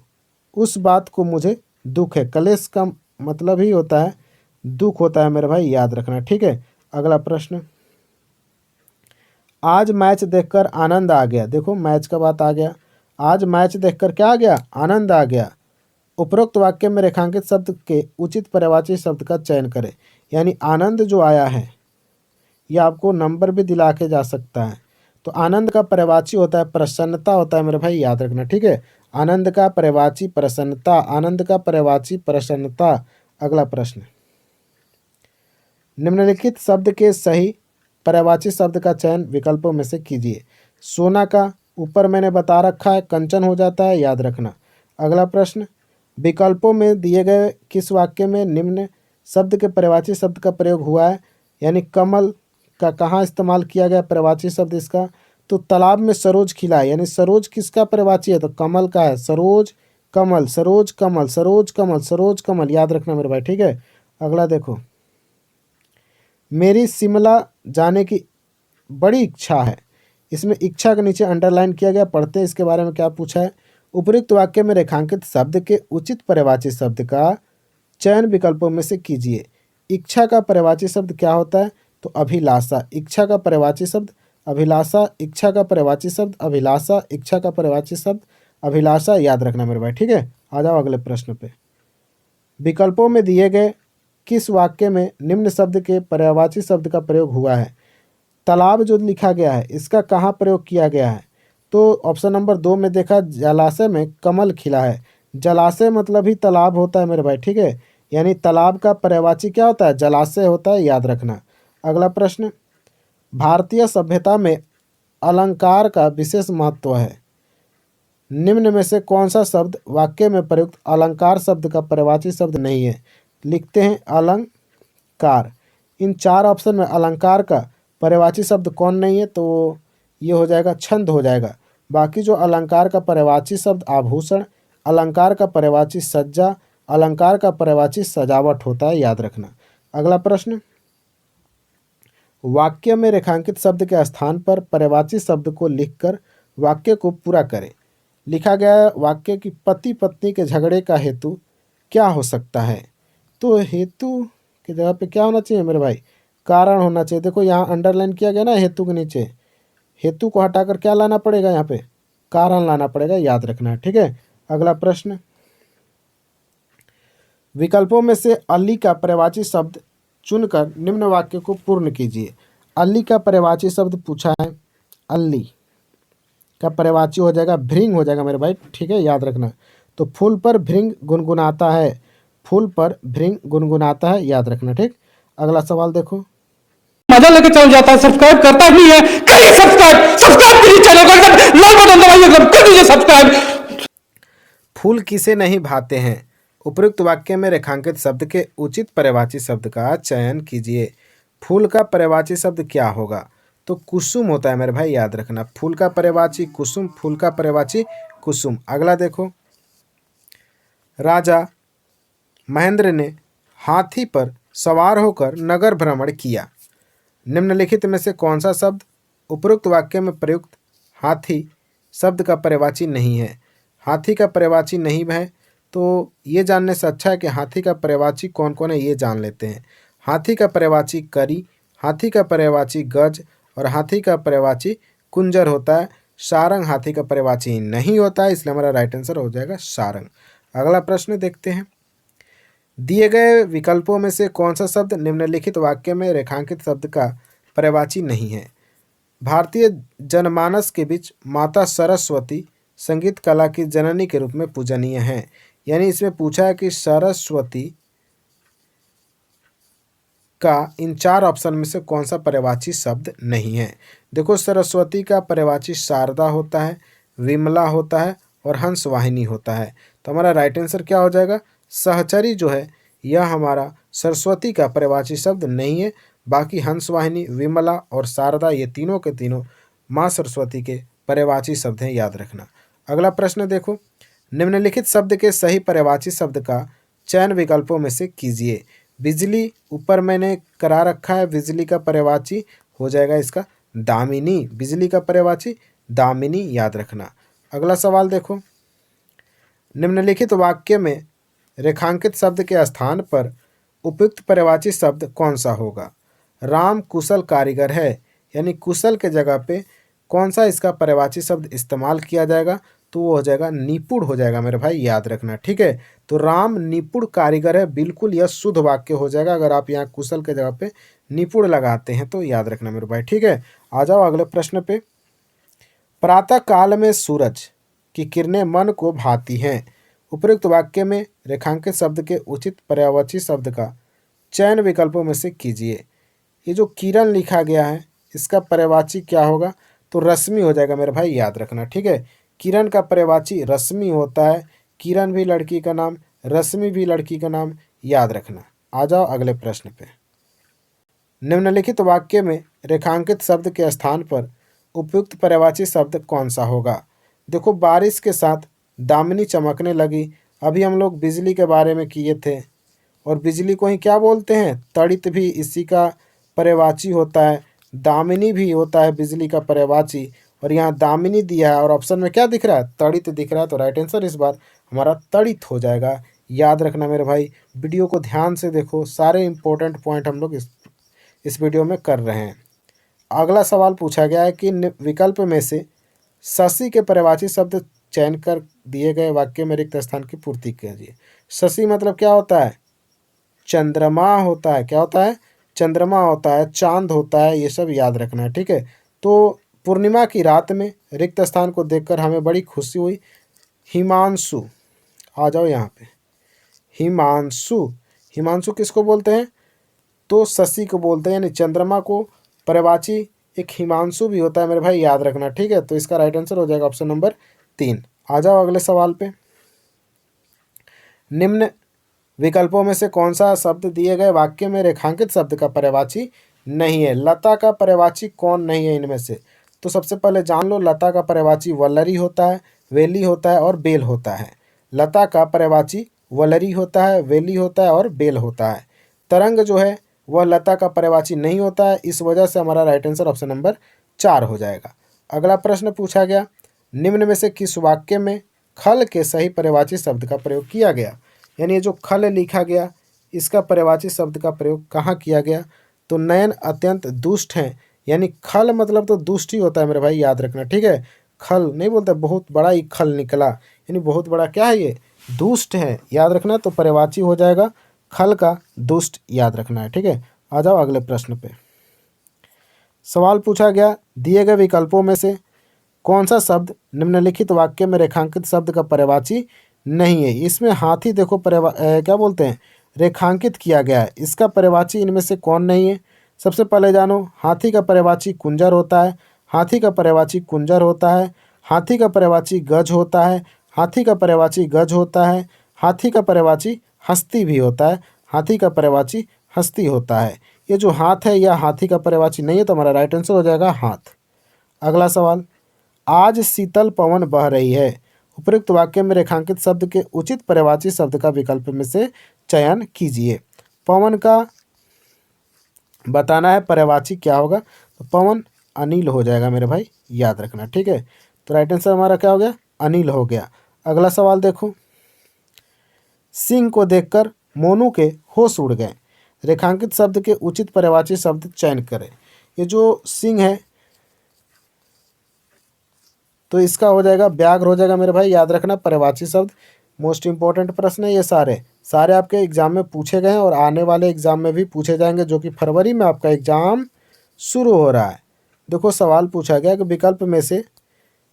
उस बात को मुझे दुख है। क्लेश का मतलब ही होता है दुख होता है मेरे भाई, याद रखना, ठीक है। अगला प्रश्न, आज मैच देखकर आनंद आ गया। देखो मैच का बात आ गया, आज मैच देखकर क्या आ गया? आनंद आ गया। उपरोक्त वाक्य में रेखांकित शब्द के उचित पर्यायवाची शब्द का चयन करें। यानी आनंद जो आया है यह आपको नंबर भी दिला के जा सकता है। तो आनंद का पर्यायवाची होता है प्रसन्नता होता है मेरे भाई, याद रखना, ठीक है। आनंद का पर्यायवाची प्रसन्नता, आनंद का पर्यायवाची प्रसन्नता। अगला प्रश्न, निम्नलिखित शब्द के सही पर्यायवाची शब्द का चयन विकल्पों में से कीजिए। सोना का ऊपर मैंने बता रखा है कंचन हो जाता है, याद रखना। अगला प्रश्न, विकल्पों में दिए गए किस वाक्य में निम्न शब्द के पर्यायवाची शब्द का प्रयोग हुआ है? यानी कमल का कहाँ इस्तेमाल किया गया पर्यायवाची शब्द इसका? तो तालाब में सरोज खिला है, यानी सरोज किसका पर्यायवाची है? तो कमल का है। सरोज कमल, सरोज कमल, सरोज कमल, सरोज कमल, याद रखना मेरे भाई, ठीक है। अगला देखो, मेरी शिमला जाने की बड़ी इच्छा है। इसमें इच्छा के नीचे अंडरलाइन किया गया, पढ़ते हैं इसके बारे में क्या पूछा है। उपयुक्त वाक्य में रेखांकित शब्द के उचित पर्यायवाची शब्द का चयन विकल्पों में से कीजिए। इच्छा का पर्यायवाची शब्द क्या होता है? तो अभिलाषा। इच्छा का पर्यायवाची शब्द अभिलाषा, इच्छा का पर्यायवाची शब्द अभिलाषा, इच्छा का पर्यायवाची शब्द अभिलाषा, याद रखना मेरे भाई, ठीक है। आ जाओ अगले प्रश्न पे। विकल्पों में दिए गए किस वाक्य में निम्न शब्द के पर्यायवाची शब्द का प्रयोग हुआ है? तालाब जो लिखा गया है इसका कहाँ प्रयोग किया गया है? तो ऑप्शन नंबर 2 में देखा, जलाशय में कमल खिला है। जलाशय मतलब ही तालाब होता है मेरे भाई, ठीक है। यानी तालाब का पर्यायवाची क्या होता है? जलाशय होता है, याद रखना। अगला प्रश्न, भारतीय सभ्यता में अलंकार का विशेष महत्व है। निम्न में से कौन सा शब्द वाक्य में प्रयुक्त अलंकार शब्द का पर्यायवाची शब्द नहीं है? लिखते हैं अलंकार। इन 4 ऑप्शन में अलंकार का पर्यायवाची शब्द कौन नहीं है? तो ये हो जाएगा छंद हो जाएगा। बाकी जो अलंकार का पर्यायवाची शब्द आभूषण, अलंकार का पर्यायवाची सज्जा, अलंकार का पर्यायवाची सजावट होता है, याद रखना। अगला प्रश्न, वाक्य में रेखांकित शब्द के स्थान पर पर्यायवाची शब्द को लिखकर वाक्य को पूरा करें। लिखा गया वाक्य की पति पत्नी के झगड़े का हेतु क्या हो सकता है? तो हेतु की जगह पे क्या होना चाहिए मेरे भाई? कारण होना चाहिए। देखो यहाँ अंडरलाइन किया गया ना हेतु के नीचे, हेतु को हटाकर क्या लाना पड़ेगा? यहाँ पे कारण लाना पड़ेगा, याद रखना है, ठीक है। अगला प्रश्न, विकल्पों में से अली का पर्यायवाची शब्द चुनकर निम्न वाक्य को पूर्ण कीजिए। अली का पर्यायवाची शब्द पूछा है, अली का पर्यायवाची हो जाएगा भृंग हो जाएगा मेरे भाई, ठीक है, याद रखना। तो फूल पर भृंग गुनगुनाता है, फूल पर भृंग गुनगुनाता है, याद रखना, ठीक। अगला सवाल देखो, मजा लेके चल जाता है, सब्सक्राइब करता ही है, करिए सब्सक्राइब, सब्सक्राइब कीजिए चैनल को, एकदम लाल बटन दबाइए, एकदम कर दीजिए सब्सक्राइब। फूल किसे नहीं भाते हैं? उपयुक्त वाक्य में रेखांकित शब्द के उचित पर्यायवाची शब्द का चयन कीजिए। फूल का पर्यायवाची शब्द क्या होगा? तो कुसुम होता है मेरे भाई, याद रखना। फूल का पर्यायवाची कुसुम, फूल का पर्यायवाची कुसुम। अगला देखो, राजा महेंद्र ने हाथी पर सवार होकर नगर भ्रमण किया। निम्नलिखित में से कौन सा शब्द उपरोक्त वाक्य में प्रयुक्त हाथी शब्द का पर्यायवाची नहीं है? हाथी का पर्यायवाची नहीं है तो ये जानने से अच्छा है कि हाथी का पर्यायवाची कौन कौन है, ये जान लेते हैं। हाथी का पर्यायवाची करी, हाथी का पर्यायवाची गज और हाथी का पर्यायवाची कुंजर होता है। सारंग हाथी का पर्यायवाची नहीं होता है, इसलिए हमारा राइट आंसर हो जाएगा सारंग। अगला प्रश्न देखते हैं, दिए गए विकल्पों में से कौन सा शब्द निम्नलिखित वाक्य में रेखांकित शब्द का पर्यायवाची नहीं है? भारतीय जनमानस के बीच माता सरस्वती संगीत कला की जननी के रूप में पूजनीय हैं। यानी इसमें पूछा है कि सरस्वती का इन 4 ऑप्शन में से कौन सा पर्यायवाची शब्द नहीं है? देखो, सरस्वती का पर्यायवाची शारदा होता है, विमला होता है और हंसवाहिनी होता है। तो हमारा राइट आंसर क्या हो जाएगा? सहचरी जो है यह हमारा सरस्वती का पर्यायवाची शब्द नहीं है। बाकी हंसवाहिनी, विमला और शारदा ये तीनों के तीनों माँ सरस्वती के पर्यायवाची शब्द हैं, याद रखना। अगला प्रश्न देखो, निम्नलिखित शब्द के सही पर्यायवाची शब्द का चयन विकल्पों में से कीजिए। बिजली ऊपर मैंने करा रखा है, बिजली का पर्यायवाची हो जाएगा इसका दामिनी, बिजली का पर्यायवाची दामिनी याद रखना। अगला सवाल देखो, निम्नलिखित वाक्य में रेखांकित शब्द के स्थान पर उपयुक्त पर्यायवाची शब्द कौन सा होगा? राम कुशल कारीगर है, यानी कुशल के जगह पे कौन सा इसका पर्यायवाची शब्द इस्तेमाल किया जाएगा? तो वो हो जाएगा निपुण हो जाएगा मेरे भाई, याद रखना। ठीक है, तो राम निपुण कारीगर है, बिल्कुल यह शुद्ध वाक्य हो जाएगा अगर आप यहाँ कुशल के जगह पे निपुण लगाते हैं तो, याद रखना मेरे भाई। ठीक है, आ जाओ अगले प्रश्न पे। प्रातः काल में सूरज की किरणें मन को भाती हैं। उपयुक्त वाक्य में रेखांकित शब्द के उचित पर्यायवाची शब्द का चयन विकल्पों में से कीजिए। ये जो किरण लिखा गया है इसका पर्यायवाची क्या होगा? तो रश्मि हो जाएगा मेरे भाई, याद रखना। ठीक है, किरण का पर्यायवाची रश्मि होता है। किरण भी लड़की का नाम, रश्मि भी लड़की का नाम, याद रखना। आ जाओ अगले प्रश्न पे। निम्नलिखित वाक्य में रेखांकित शब्द के स्थान पर उपयुक्त पर्यायवाची शब्द कौन सा होगा? देखो, बारिश के साथ दामिनी चमकने लगी। अभी हम लोग बिजली के बारे में किए थे, और बिजली को ही क्या बोलते हैं? तड़ित भी इसी का पर्यायवाची होता है, दामिनी भी होता है बिजली का पर्यायवाची। और यहाँ दामिनी दिया है और ऑप्शन में क्या दिख रहा है? तड़ित दिख रहा है। तो राइट आंसर इस बार हमारा तड़ित हो जाएगा, याद रखना मेरे भाई। वीडियो को ध्यान से देखो, सारे इंपॉर्टेंट पॉइंट हम लोग इस वीडियो में कर रहे हैं। अगला सवाल पूछा गया है कि विकल्प में से शशि के पर्यायवाची शब्द चयन कर दिए गए वाक्य में रिक्त स्थान की पूर्ति कीजिए। शशि मतलब क्या होता है? चंद्रमा होता है। क्या होता है? चंद्रमा होता है, चांद होता है, ये सब याद रखना है। ठीक है, तो पूर्णिमा की रात में रिक्त स्थान को देखकर हमें बड़ी खुशी हुई। हिमांशु, आ जाओ यहाँ पे। हिमांशु, हिमांशु किसको बोलते हैं? तो शशि को बोलते हैं, यानी चंद्रमा को पर्यायवाची एक हिमांशु भी होता है मेरे भाई, याद रखना। ठीक है, तो इसका राइट आंसर हो जाएगा ऑप्शन नंबर 3। आ जाओ अगले सवाल पे। निम्न विकल्पों में से कौन सा शब्द दिए गए वाक्य में रेखांकित शब्द का पर्यायवाची नहीं है? लता का पर्यायवाची कौन नहीं है इनमें से? तो सबसे पहले जान लो, लता का पर्यायवाची वल्लरी होता है, वेली होता है और बेल होता है। लता का पर्यायवाची वल्लरी होता है, वेली होता है और बेल होता है। तरंग जो है वह लता का पर्यायवाची नहीं होता है, इस वजह से हमारा राइट आंसर ऑप्शन नंबर 4 हो जाएगा। अगला प्रश्न पूछा गया, निम्न में से किस वाक्य में खल के सही पर्यायवाची शब्द का प्रयोग किया गया? यानी ये जो खल लिखा गया इसका पर्यायवाची शब्द का प्रयोग कहाँ किया गया? तो नयन अत्यंत दुष्ट हैं, यानी खल मतलब तो दुष्ट ही होता है मेरे भाई, याद रखना। ठीक है, खल नहीं बोलते, बहुत बड़ा ही खल निकला, यानी बहुत बड़ा क्या है? ये दुष्ट है, याद रखना। तो पर्यायवाची हो जाएगा खल का दुष्ट, याद रखना है। ठीक है, आ जाओ अगले प्रश्न पे। सवाल पूछा गया, दिए गए विकल्पों में से कौन सा शब्द निम्नलिखित वाक्य में रेखांकित शब्द का पर्यायवाची नहीं है? इसमें हाथी देखो क्या बोलते हैं? रेखांकित किया गया है, इसका पर्यायवाची इनमें से कौन नहीं है? सबसे पहले जानो, हाथी का पर्यायवाची कुंजर होता है, हाथी का पर्यायवाची कुंजर होता है, हाथी का पर्यायवाची गज होता है, हाथी का पर्यायवाची गज होता है, हाथी का पर्यायवाची हस्ती भी होता है, हाथी का पर्यायवाची हस्ती होता है। ये जो हाथ है यह हाथी का पर्यायवाची नहीं है, तो हमारा राइट आंसर हो जाएगा हाथ। अगला सवाल, आज शीतल पवन बह रही है। उपयुक्त वाक्य में रेखांकित शब्द के उचित पर्यायवाची शब्द का विकल्प में से चयन कीजिए। पवन का बताना है पर्यायवाची क्या होगा? तो पवन अनिल हो जाएगा मेरे भाई, याद रखना। ठीक है, तो राइट आंसर हमारा क्या हो गया? अनिल हो गया। अगला सवाल देखो, सिंह को देखकर मोनू के होश उड़ गए। रेखांकित शब्द के उचित पर्यायवाची शब्द चयन करें। ये जो सिंह है तो इसका हो जाएगा व्याघ्र हो जाएगा मेरे भाई, याद रखना। पर्यायवाची शब्द मोस्ट इंपॉर्टेंट प्रश्न है, ये सारे आपके एग्जाम में पूछे गए हैं और आने वाले एग्जाम में भी पूछे जाएंगे, जो कि फरवरी में आपका एग्जाम शुरू हो रहा है। देखो, सवाल पूछा गया कि विकल्प में से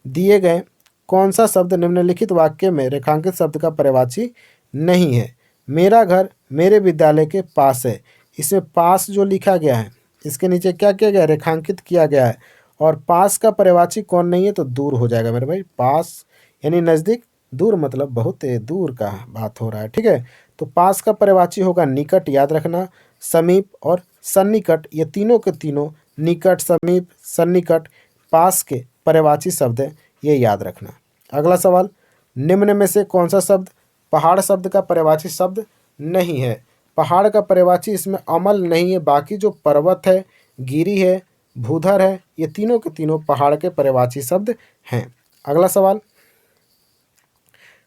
दिए गए कौन सा शब्द निम्नलिखित वाक्य में रेखांकित शब्द का पर्यायवाची नहीं है? मेरा घर मेरे विद्यालय के पास है, इसमें पास जो लिखा गया है इसके नीचे क्या किया गया? रेखांकित किया गया है। और पास का पर्यायवाची कौन नहीं है? तो दूर हो जाएगा मेरे भाई। पास यानी नज़दीक, दूर मतलब बहुत दूर का बात हो रहा है। ठीक है, तो पास का पर्यायवाची होगा निकट, याद रखना। समीप और सन्निकट, ये तीनों के तीनों, निकट, समीप, सन्निकट, पास के पर्यायवाची शब्द है, ये याद रखना। अगला सवाल, निम्न में से कौन सा शब्द पहाड़ शब्द का पर्यायवाची शब्द नहीं है? पहाड़ का पर्यायवाची इसमें अमल नहीं है, बाकी जो पर्वत है, गिरी है, भूधर है। ये तीनों के तीनों पहाड़ के पर्यायवाची शब्द हैं। अगला सवाल,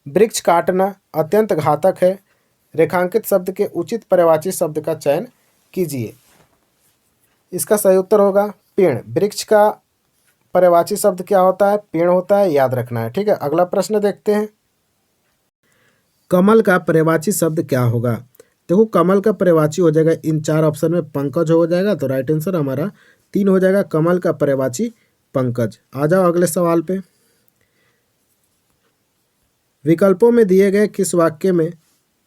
वृक्ष काटना अत्यंत घातक है। रेखांकित शब्द के उचित पर्यायवाची शब्द का चयन कीजिए। इसका सही उत्तर होगा पेड़। वृक्ष का पर्यायवाची शब्द क्या होता है? पेड़ होता है, याद रखना है। ठीक है, अगला प्रश्न देखते हैं। कमल का पर्यायवाची शब्द क्या होगा? देखो, कमल का पर्यायवाची हो जाएगा, इन चार ऑप्शन में पंकज हो जाएगा, तो राइट आंसर हमारा 3 हो जाएगा। कमल का पर्यायवाची पंकज। आ जाओ अगले सवाल पे। विकल्पों में दिए गए किस वाक्य में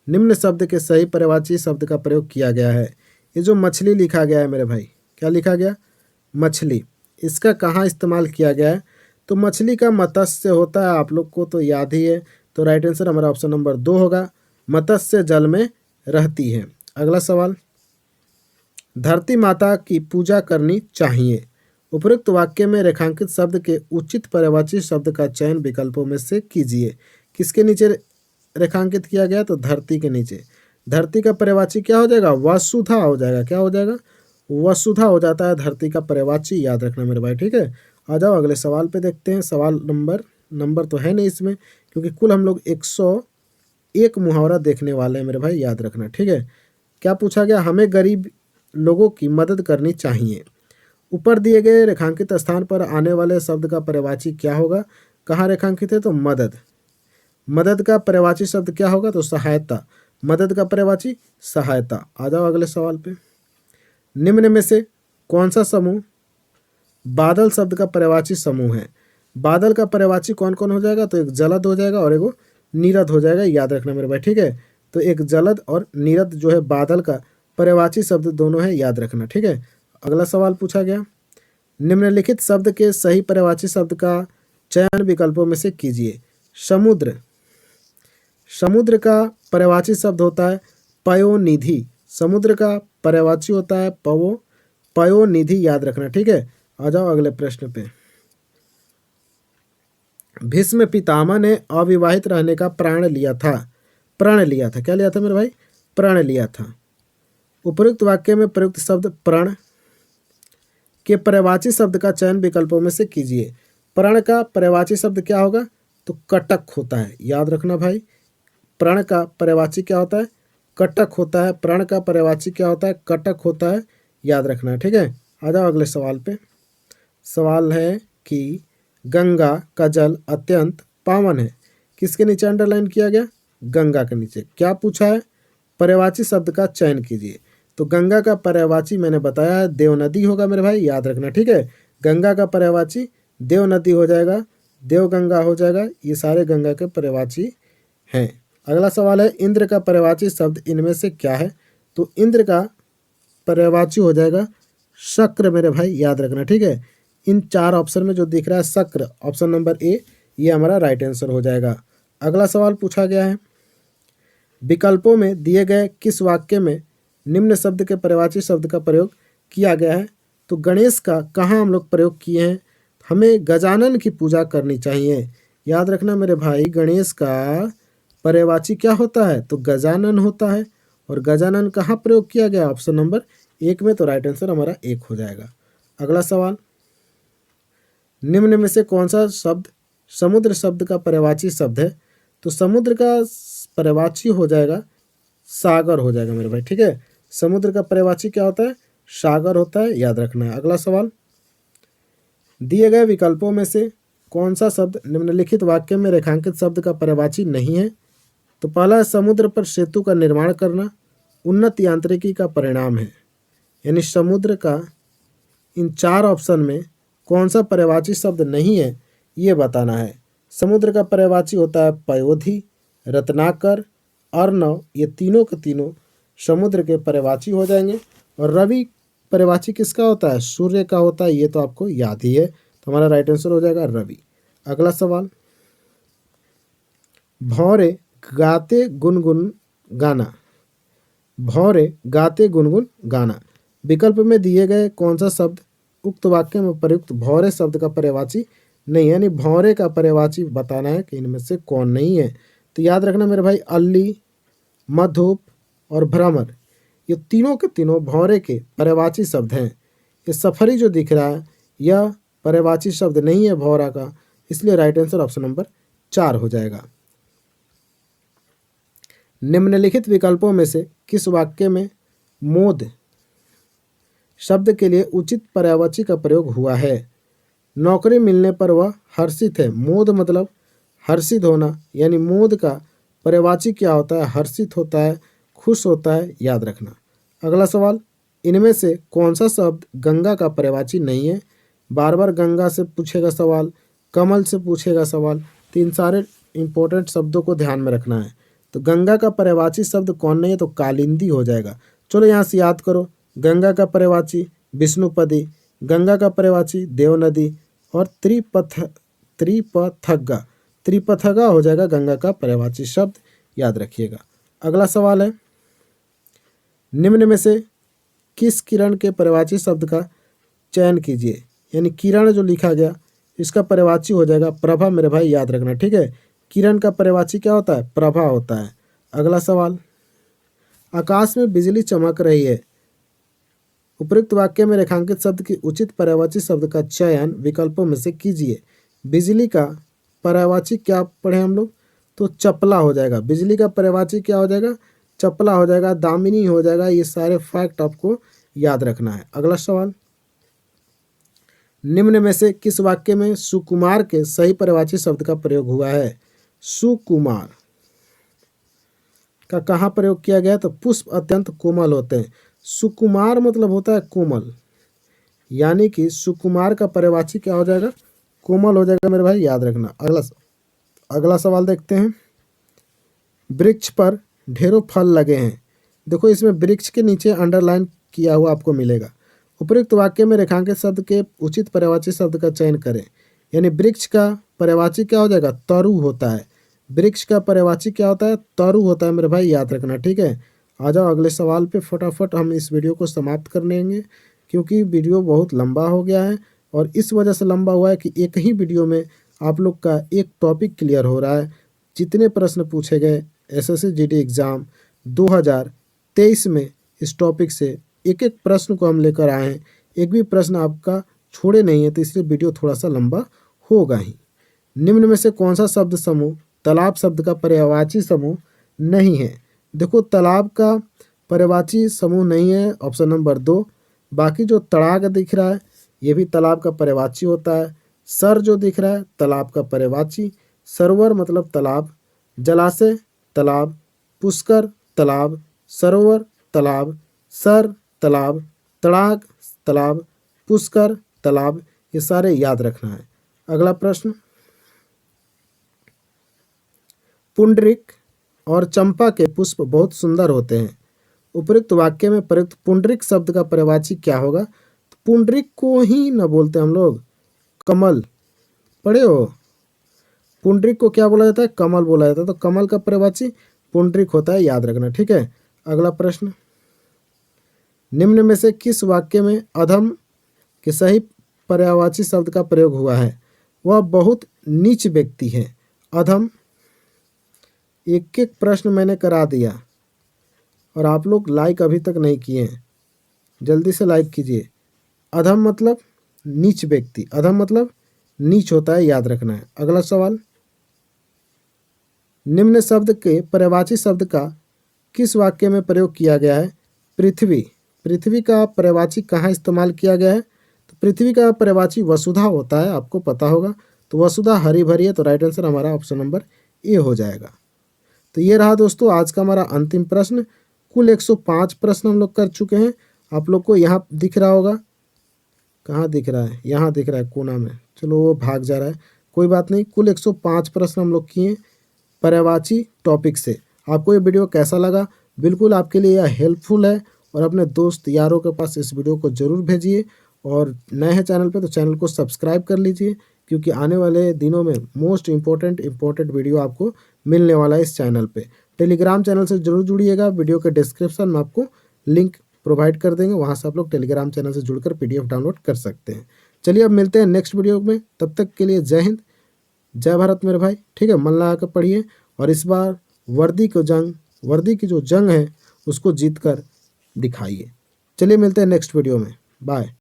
निम्न शब्द के सही पर्यायवाची शब्द का प्रयोग किया गया है? ये जो मछली लिखा गया है मेरे भाई, क्या लिखा गया? मछली। इसका कहाँ इस्तेमाल किया गया है? तो मछली का मत्स्य होता है, आप लोग को तो याद ही है, तो राइट आंसर हमारा ऑप्शन नंबर 2 होगा। मत्स्य जल में रहती है। अगला सवाल, धरती माता की पूजा करनी चाहिए। उपरोक्त वाक्य में रेखांकित शब्द के उचित पर्यायवाची शब्द का चयन विकल्पों में से कीजिए। किसके नीचे रेखांकित किया गया? तो धरती के नीचे। धरती का पर्यायवाची क्या हो जाएगा? वसुधा हो जाएगा। क्या हो जाएगा? वसुधा हो जाता है धरती का पर्यायवाची, याद रखना मेरे भाई। ठीक है, आ जाओ अगले सवाल पे देखते हैं। सवाल नंबर तो है नहीं इसमें, क्योंकि कुल हम लोग 101 मुहावरा देखने वाले हैं मेरे भाई, याद रखना। ठीक है, क्या पूछा गया? हमें गरीब लोगों की मदद करनी चाहिए। ऊपर दिए गए रेखांकित स्थान पर आने वाले शब्द का पर्यायवाची क्या होगा? कहाँ रेखांकित है? तो मदद। मदद का पर्यायवाची शब्द क्या होगा? तो सहायता। मदद का पर्यायवाची सहायता। आ जाओ अगले सवाल पे। निम्न में से कौन सा समूह बादल शब्द का पर्यायवाची समूह है? बादल का पर्यायवाची कौन कौन हो जाएगा? तो एक जलद हो जाएगा और एक नीरद हो जाएगा, याद रखना मेरे भाई। ठीक है, तो एक जलद और नीरद जो है बादल का पर्यायवाची शब्द दोनों है, याद रखना। ठीक है, अगला सवाल पूछा गया, निम्नलिखित शब्द के सही पर्यायवाची शब्द का चयन विकल्पों में से कीजिए। समुद्र। समुद्र का पर्यायवाची शब्द होता है पयोनिधि। समुद्र का पर्यायवाची होता है पयोनिधि, याद रखना। ठीक है, आ जाओ अगले प्रश्न पे। भीष्म पितामह ने अविवाहित रहने का प्रण लिया था। क्या लिया था मेरे भाई? प्रण लिया था। उपयुक्त वाक्य में प्रयुक्त शब्द प्रण के पर्यायवाची शब्द का चयन विकल्पों में से कीजिए। प्रण का पर्यायवाची शब्द क्या होगा? तो कटक होता है, याद रखना भाई। प्रण का पर्यायवाची क्या होता है? कटक होता है। प्रण का पर्यायवाची क्या होता है? कटक होता है, याद रखना है। ठीक है, आ जाओ अगले सवाल पे। सवाल है कि गंगा का जल अत्यंत पावन है। किसके नीचे अंडरलाइन किया गया? गंगा के नीचे। क्या पूछा है? पर्यायवाची शब्द का चयन कीजिए। तो गंगा का पर्यायवाची मैंने बताया है देवनदी होगा मेरे भाई, याद रखना। ठीक है, गंगा का पर्यायवाची देवनदी हो जाएगा, देवगंगा हो जाएगा, ये सारे गंगा के पर्यायवाची हैं। अगला सवाल है, इंद्र का पर्यायवाची शब्द इनमें से क्या है? तो इंद्र का पर्यायवाची हो जाएगा शक्र मेरे भाई, याद रखना। ठीक है, इन चार ऑप्शन में जो दिख रहा है शक्र, ऑप्शन नंबर ए, ये हमारा राइट आंसर हो जाएगा। अगला सवाल पूछा गया है, विकल्पों में दिए गए किस वाक्य में निम्न शब्द के पर्यायवाची शब्द का प्रयोग किया गया है? तो गणेश का कहाँ हम लोग प्रयोग किए हैं? हमें गजानन की पूजा करनी चाहिए, याद रखना मेरे भाई। गणेश का पर्यायवाची क्या होता है? तो गजानन होता है। और गजानन कहाँ प्रयोग किया गया? ऑप्शन नंबर 1 में, तो राइट आंसर हमारा 1 हो जाएगा। अगला सवाल, निम्न में से कौन सा शब्द समुद्र शब्द का पर्यायवाची शब्द है? तो समुद्र का पर्यायवाची हो जाएगा सागर हो जाएगा मेरे भाई। ठीक है, समुद्र का पर्यायवाची क्या होता है? सागर होता है, याद रखना है। अगला सवाल, दिए गए विकल्पों में से कौन सा शब्द निम्नलिखित वाक्य में रेखांकित शब्द का पर्यायवाची नहीं है? तो पहला है समुद्र पर सेतु का निर्माण करना उन्नत यांत्रिकी का परिणाम है। यानी समुद्र का इन चार ऑप्शन में कौन सा पर्यायवाची शब्द नहीं है, ये बताना है। समुद्र का पर्यायवाची होता है पयोधि, रत्नाकर, अर्णव, ये तीनों के तीनों समुद्र के पर्यायवाची हो जाएंगे। और रवि पर्यायवाची किसका होता है? सूर्य का होता है, ये तो आपको याद ही है, तो हमारा राइट आंसर हो जाएगा रवि। अगला सवाल, भौरे गाते गुनगुन गाना। भौरे गाते गुनगुन गाना, विकल्प में दिए गए कौन सा शब्द उक्त वाक्य में प्रयुक्त भौरे शब्द का पर्यायवाची नहीं है? यानी भौरे का पर्यायवाची बताना है कि इनमें से कौन नहीं है। तो याद रखना मेरे भाई, अल्ली, मधुप और भ्रमर, ये तीनों के तीनों भौरे के पर्यायवाची शब्द हैं। कि सफरी जो दिख रहा है यह पर्यायवाची शब्द नहीं है भौरा का, इसलिए राइट आंसर ऑप्शन नंबर 4 हो जाएगा। निम्नलिखित विकल्पों में से किस वाक्य में मोद शब्द के लिए उचित पर्यायवाची का प्रयोग हुआ है? नौकरी मिलने पर वह हर्षित है। मोद मतलब हर्षित होना, यानी मोद का पर्यायवाची क्या होता है? हर्षित होता है, खुश होता है, याद रखना। अगला सवाल, इनमें से कौन सा शब्द गंगा का पर्यायवाची नहीं है? बार बार गंगा से पूछेगा सवाल, कमल से पूछेगा सवाल, तो इन सारे इंपॉर्टेंट शब्दों को ध्यान में रखना है। तो गंगा का पर्यायवाची शब्द कौन नहीं है? तो कालिंदी हो जाएगा। चलो यहाँ से याद करो, गंगा का पर्यायवाची विष्णुपदी, गंगा का पर्यायवाची देवनदी और त्रिपथगा त्रिपथगा हो जाएगा गंगा का पर्यायवाची शब्द, याद रखिएगा। अगला सवाल है, निम्न में से किस किरण के पर्यायवाची शब्द का चयन कीजिए? यानी किरण जो लिखा गया इसका पर्यायवाची हो जाएगा प्रभा, मेरे भाई याद रखना, ठीक है। किरण का पर्यायवाची क्या होता है? प्रभा होता है। अगला सवाल, आकाश में बिजली चमक रही है। उपयुक्त वाक्य में रेखांकित शब्द की उचित पर्यायवाची शब्द का चयन विकल्पों में से कीजिए। बिजली का पर्यायवाची क्या पढ़े हम लोग? तो चपला हो जाएगा। बिजली का पर्यायवाची क्या हो जाएगा? चपला हो जाएगा, दामिनी हो जाएगा। ये सारे फैक्ट आपको याद रखना है। अगला सवाल, निम्न में से किस वाक्य में सुकुमार के सही पर्यायवाची शब्द का प्रयोग हुआ है? सुकुमार का कहाँ प्रयोग किया गया? तो पुष्प अत्यंत कोमल होते हैं। सुकुमार मतलब होता है कोमल, यानी कि सुकुमार का पर्यायवाची क्या हो जाएगा? कोमल हो जाएगा, मेरे भाई याद रखना। अगला सवाल देखते हैं, वृक्ष पर ढेरों फल लगे हैं। देखो इसमें वृक्ष के नीचे अंडरलाइन किया हुआ आपको मिलेगा। उपयुक्त वाक्य में रेखांकित शब्द के उचित पर्यायवाची शब्द का चयन करें। यानी वृक्ष का पर्यायवाची क्या हो जाएगा? तरु होता है। वृक्ष का पर्यायवाची क्या होता है? तरु होता है, मेरे भाई याद रखना, ठीक है। आ जाओ अगले सवाल पे, फटाफट हम इस वीडियो को समाप्त कर लेंगे क्योंकि वीडियो बहुत लंबा हो गया है और इस वजह से लंबा हुआ है कि एक ही वीडियो में आप लोग का एक टॉपिक क्लियर हो रहा है। जितने प्रश्न पूछे गए एसएससी जीडी एग्ज़ाम 2023 में इस टॉपिक से एक एक प्रश्न को हम लेकर आए हैं। एक भी प्रश्न आपका छोड़े नहीं है, तो इसलिए वीडियो थोड़ा सा लंबा होगा ही। निम्न में से कौन सा शब्द समूह तालाब शब्द का पर्यायवाची समूह नहीं है? देखो तालाब का पर्यायवाची समूह नहीं है, ऑप्शन नंबर 2। बाकी जो तड़ाग दिख रहा है ये भी तालाब का पर्यायवाची होता है। सर जो दिख रहा है तालाब का पर्यायवाची, सरोवर मतलब तालाब, जलाशय तालाब, पुष्कर तालाब, सरोवर तालाब, सर तालाब, तड़ाग तालाब, पुष्कर तालाब, ये सारे याद रखना है। अगला प्रश्न, पुंडरीक और चंपा के पुष्प बहुत सुंदर होते हैं। उपयुक्त वाक्य में प्रयुक्त पुंडरीक शब्द का पर्यायवाची क्या होगा? तो पुंडरीक को ही न बोलते हम लोग कमल, पढ़े हो? पुंडरीक को क्या बोला जाता है? कमल बोला जाता है। तो कमल का पर्यायवाची पुंडरीक होता है, याद रखना, ठीक है। अगला प्रश्न, निम्न में से किस वाक्य में अधम के सही पर्यायवाची शब्द का प्रयोग हुआ है? वह बहुत नीच व्यक्ति है। अधम, एक एक प्रश्न मैंने करा दिया और आप लोग लाइक अभी तक नहीं किए हैं, जल्दी से लाइक कीजिए। अधम मतलब नीच व्यक्ति, अधम मतलब नीच होता है, याद रखना है। अगला सवाल, निम्न शब्द के पर्यायवाची शब्द का किस वाक्य में प्रयोग किया गया है? पृथ्वी, पृथ्वी का पर्यायवाची कहाँ इस्तेमाल किया गया है? तो पृथ्वी का पर्यायवाची वसुधा होता है, आपको पता होगा। तो वसुधा हरी भरी है, तो राइट आंसर हमारा ऑप्शन नंबर ए हो जाएगा। तो ये रहा दोस्तों आज का हमारा अंतिम प्रश्न। कुल 105 प्रश्न हम लोग कर चुके हैं। आप लोग को यहाँ दिख रहा होगा, कहाँ दिख रहा है? यहाँ दिख रहा है कोना में, चलो वो भाग जा रहा है, कोई बात नहीं। कुल 105 प्रश्न हम लोग किए पर्यायवाची टॉपिक से। आपको ये वीडियो कैसा लगा? बिल्कुल आपके लिए यह हेल्पफुल है और अपने दोस्त यारों के पास इस वीडियो को ज़रूर भेजिए। और नए हैं चैनल पे तो चैनल को सब्सक्राइब कर लीजिए, क्योंकि आने वाले दिनों में मोस्ट इम्पोर्टेंट वीडियो आपको मिलने वाला है इस चैनल पे। टेलीग्राम चैनल से जरूर जुड़िएगा, वीडियो के डिस्क्रिप्शन में आपको लिंक प्रोवाइड कर देंगे, वहाँ से आप लोग टेलीग्राम चैनल से जुड़कर PDF डाउनलोड कर सकते हैं। चलिए अब मिलते हैं नेक्स्ट वीडियो में, तब तक के लिए जय हिंद, जय भारत मेरे भाई, ठीक है। मन लगा कर पढ़िए और इस बार वर्दी की जो जंग है उसको जीत कर दिखाइए। चलिए मिलते हैं नेक्स्ट वीडियो में, बाय।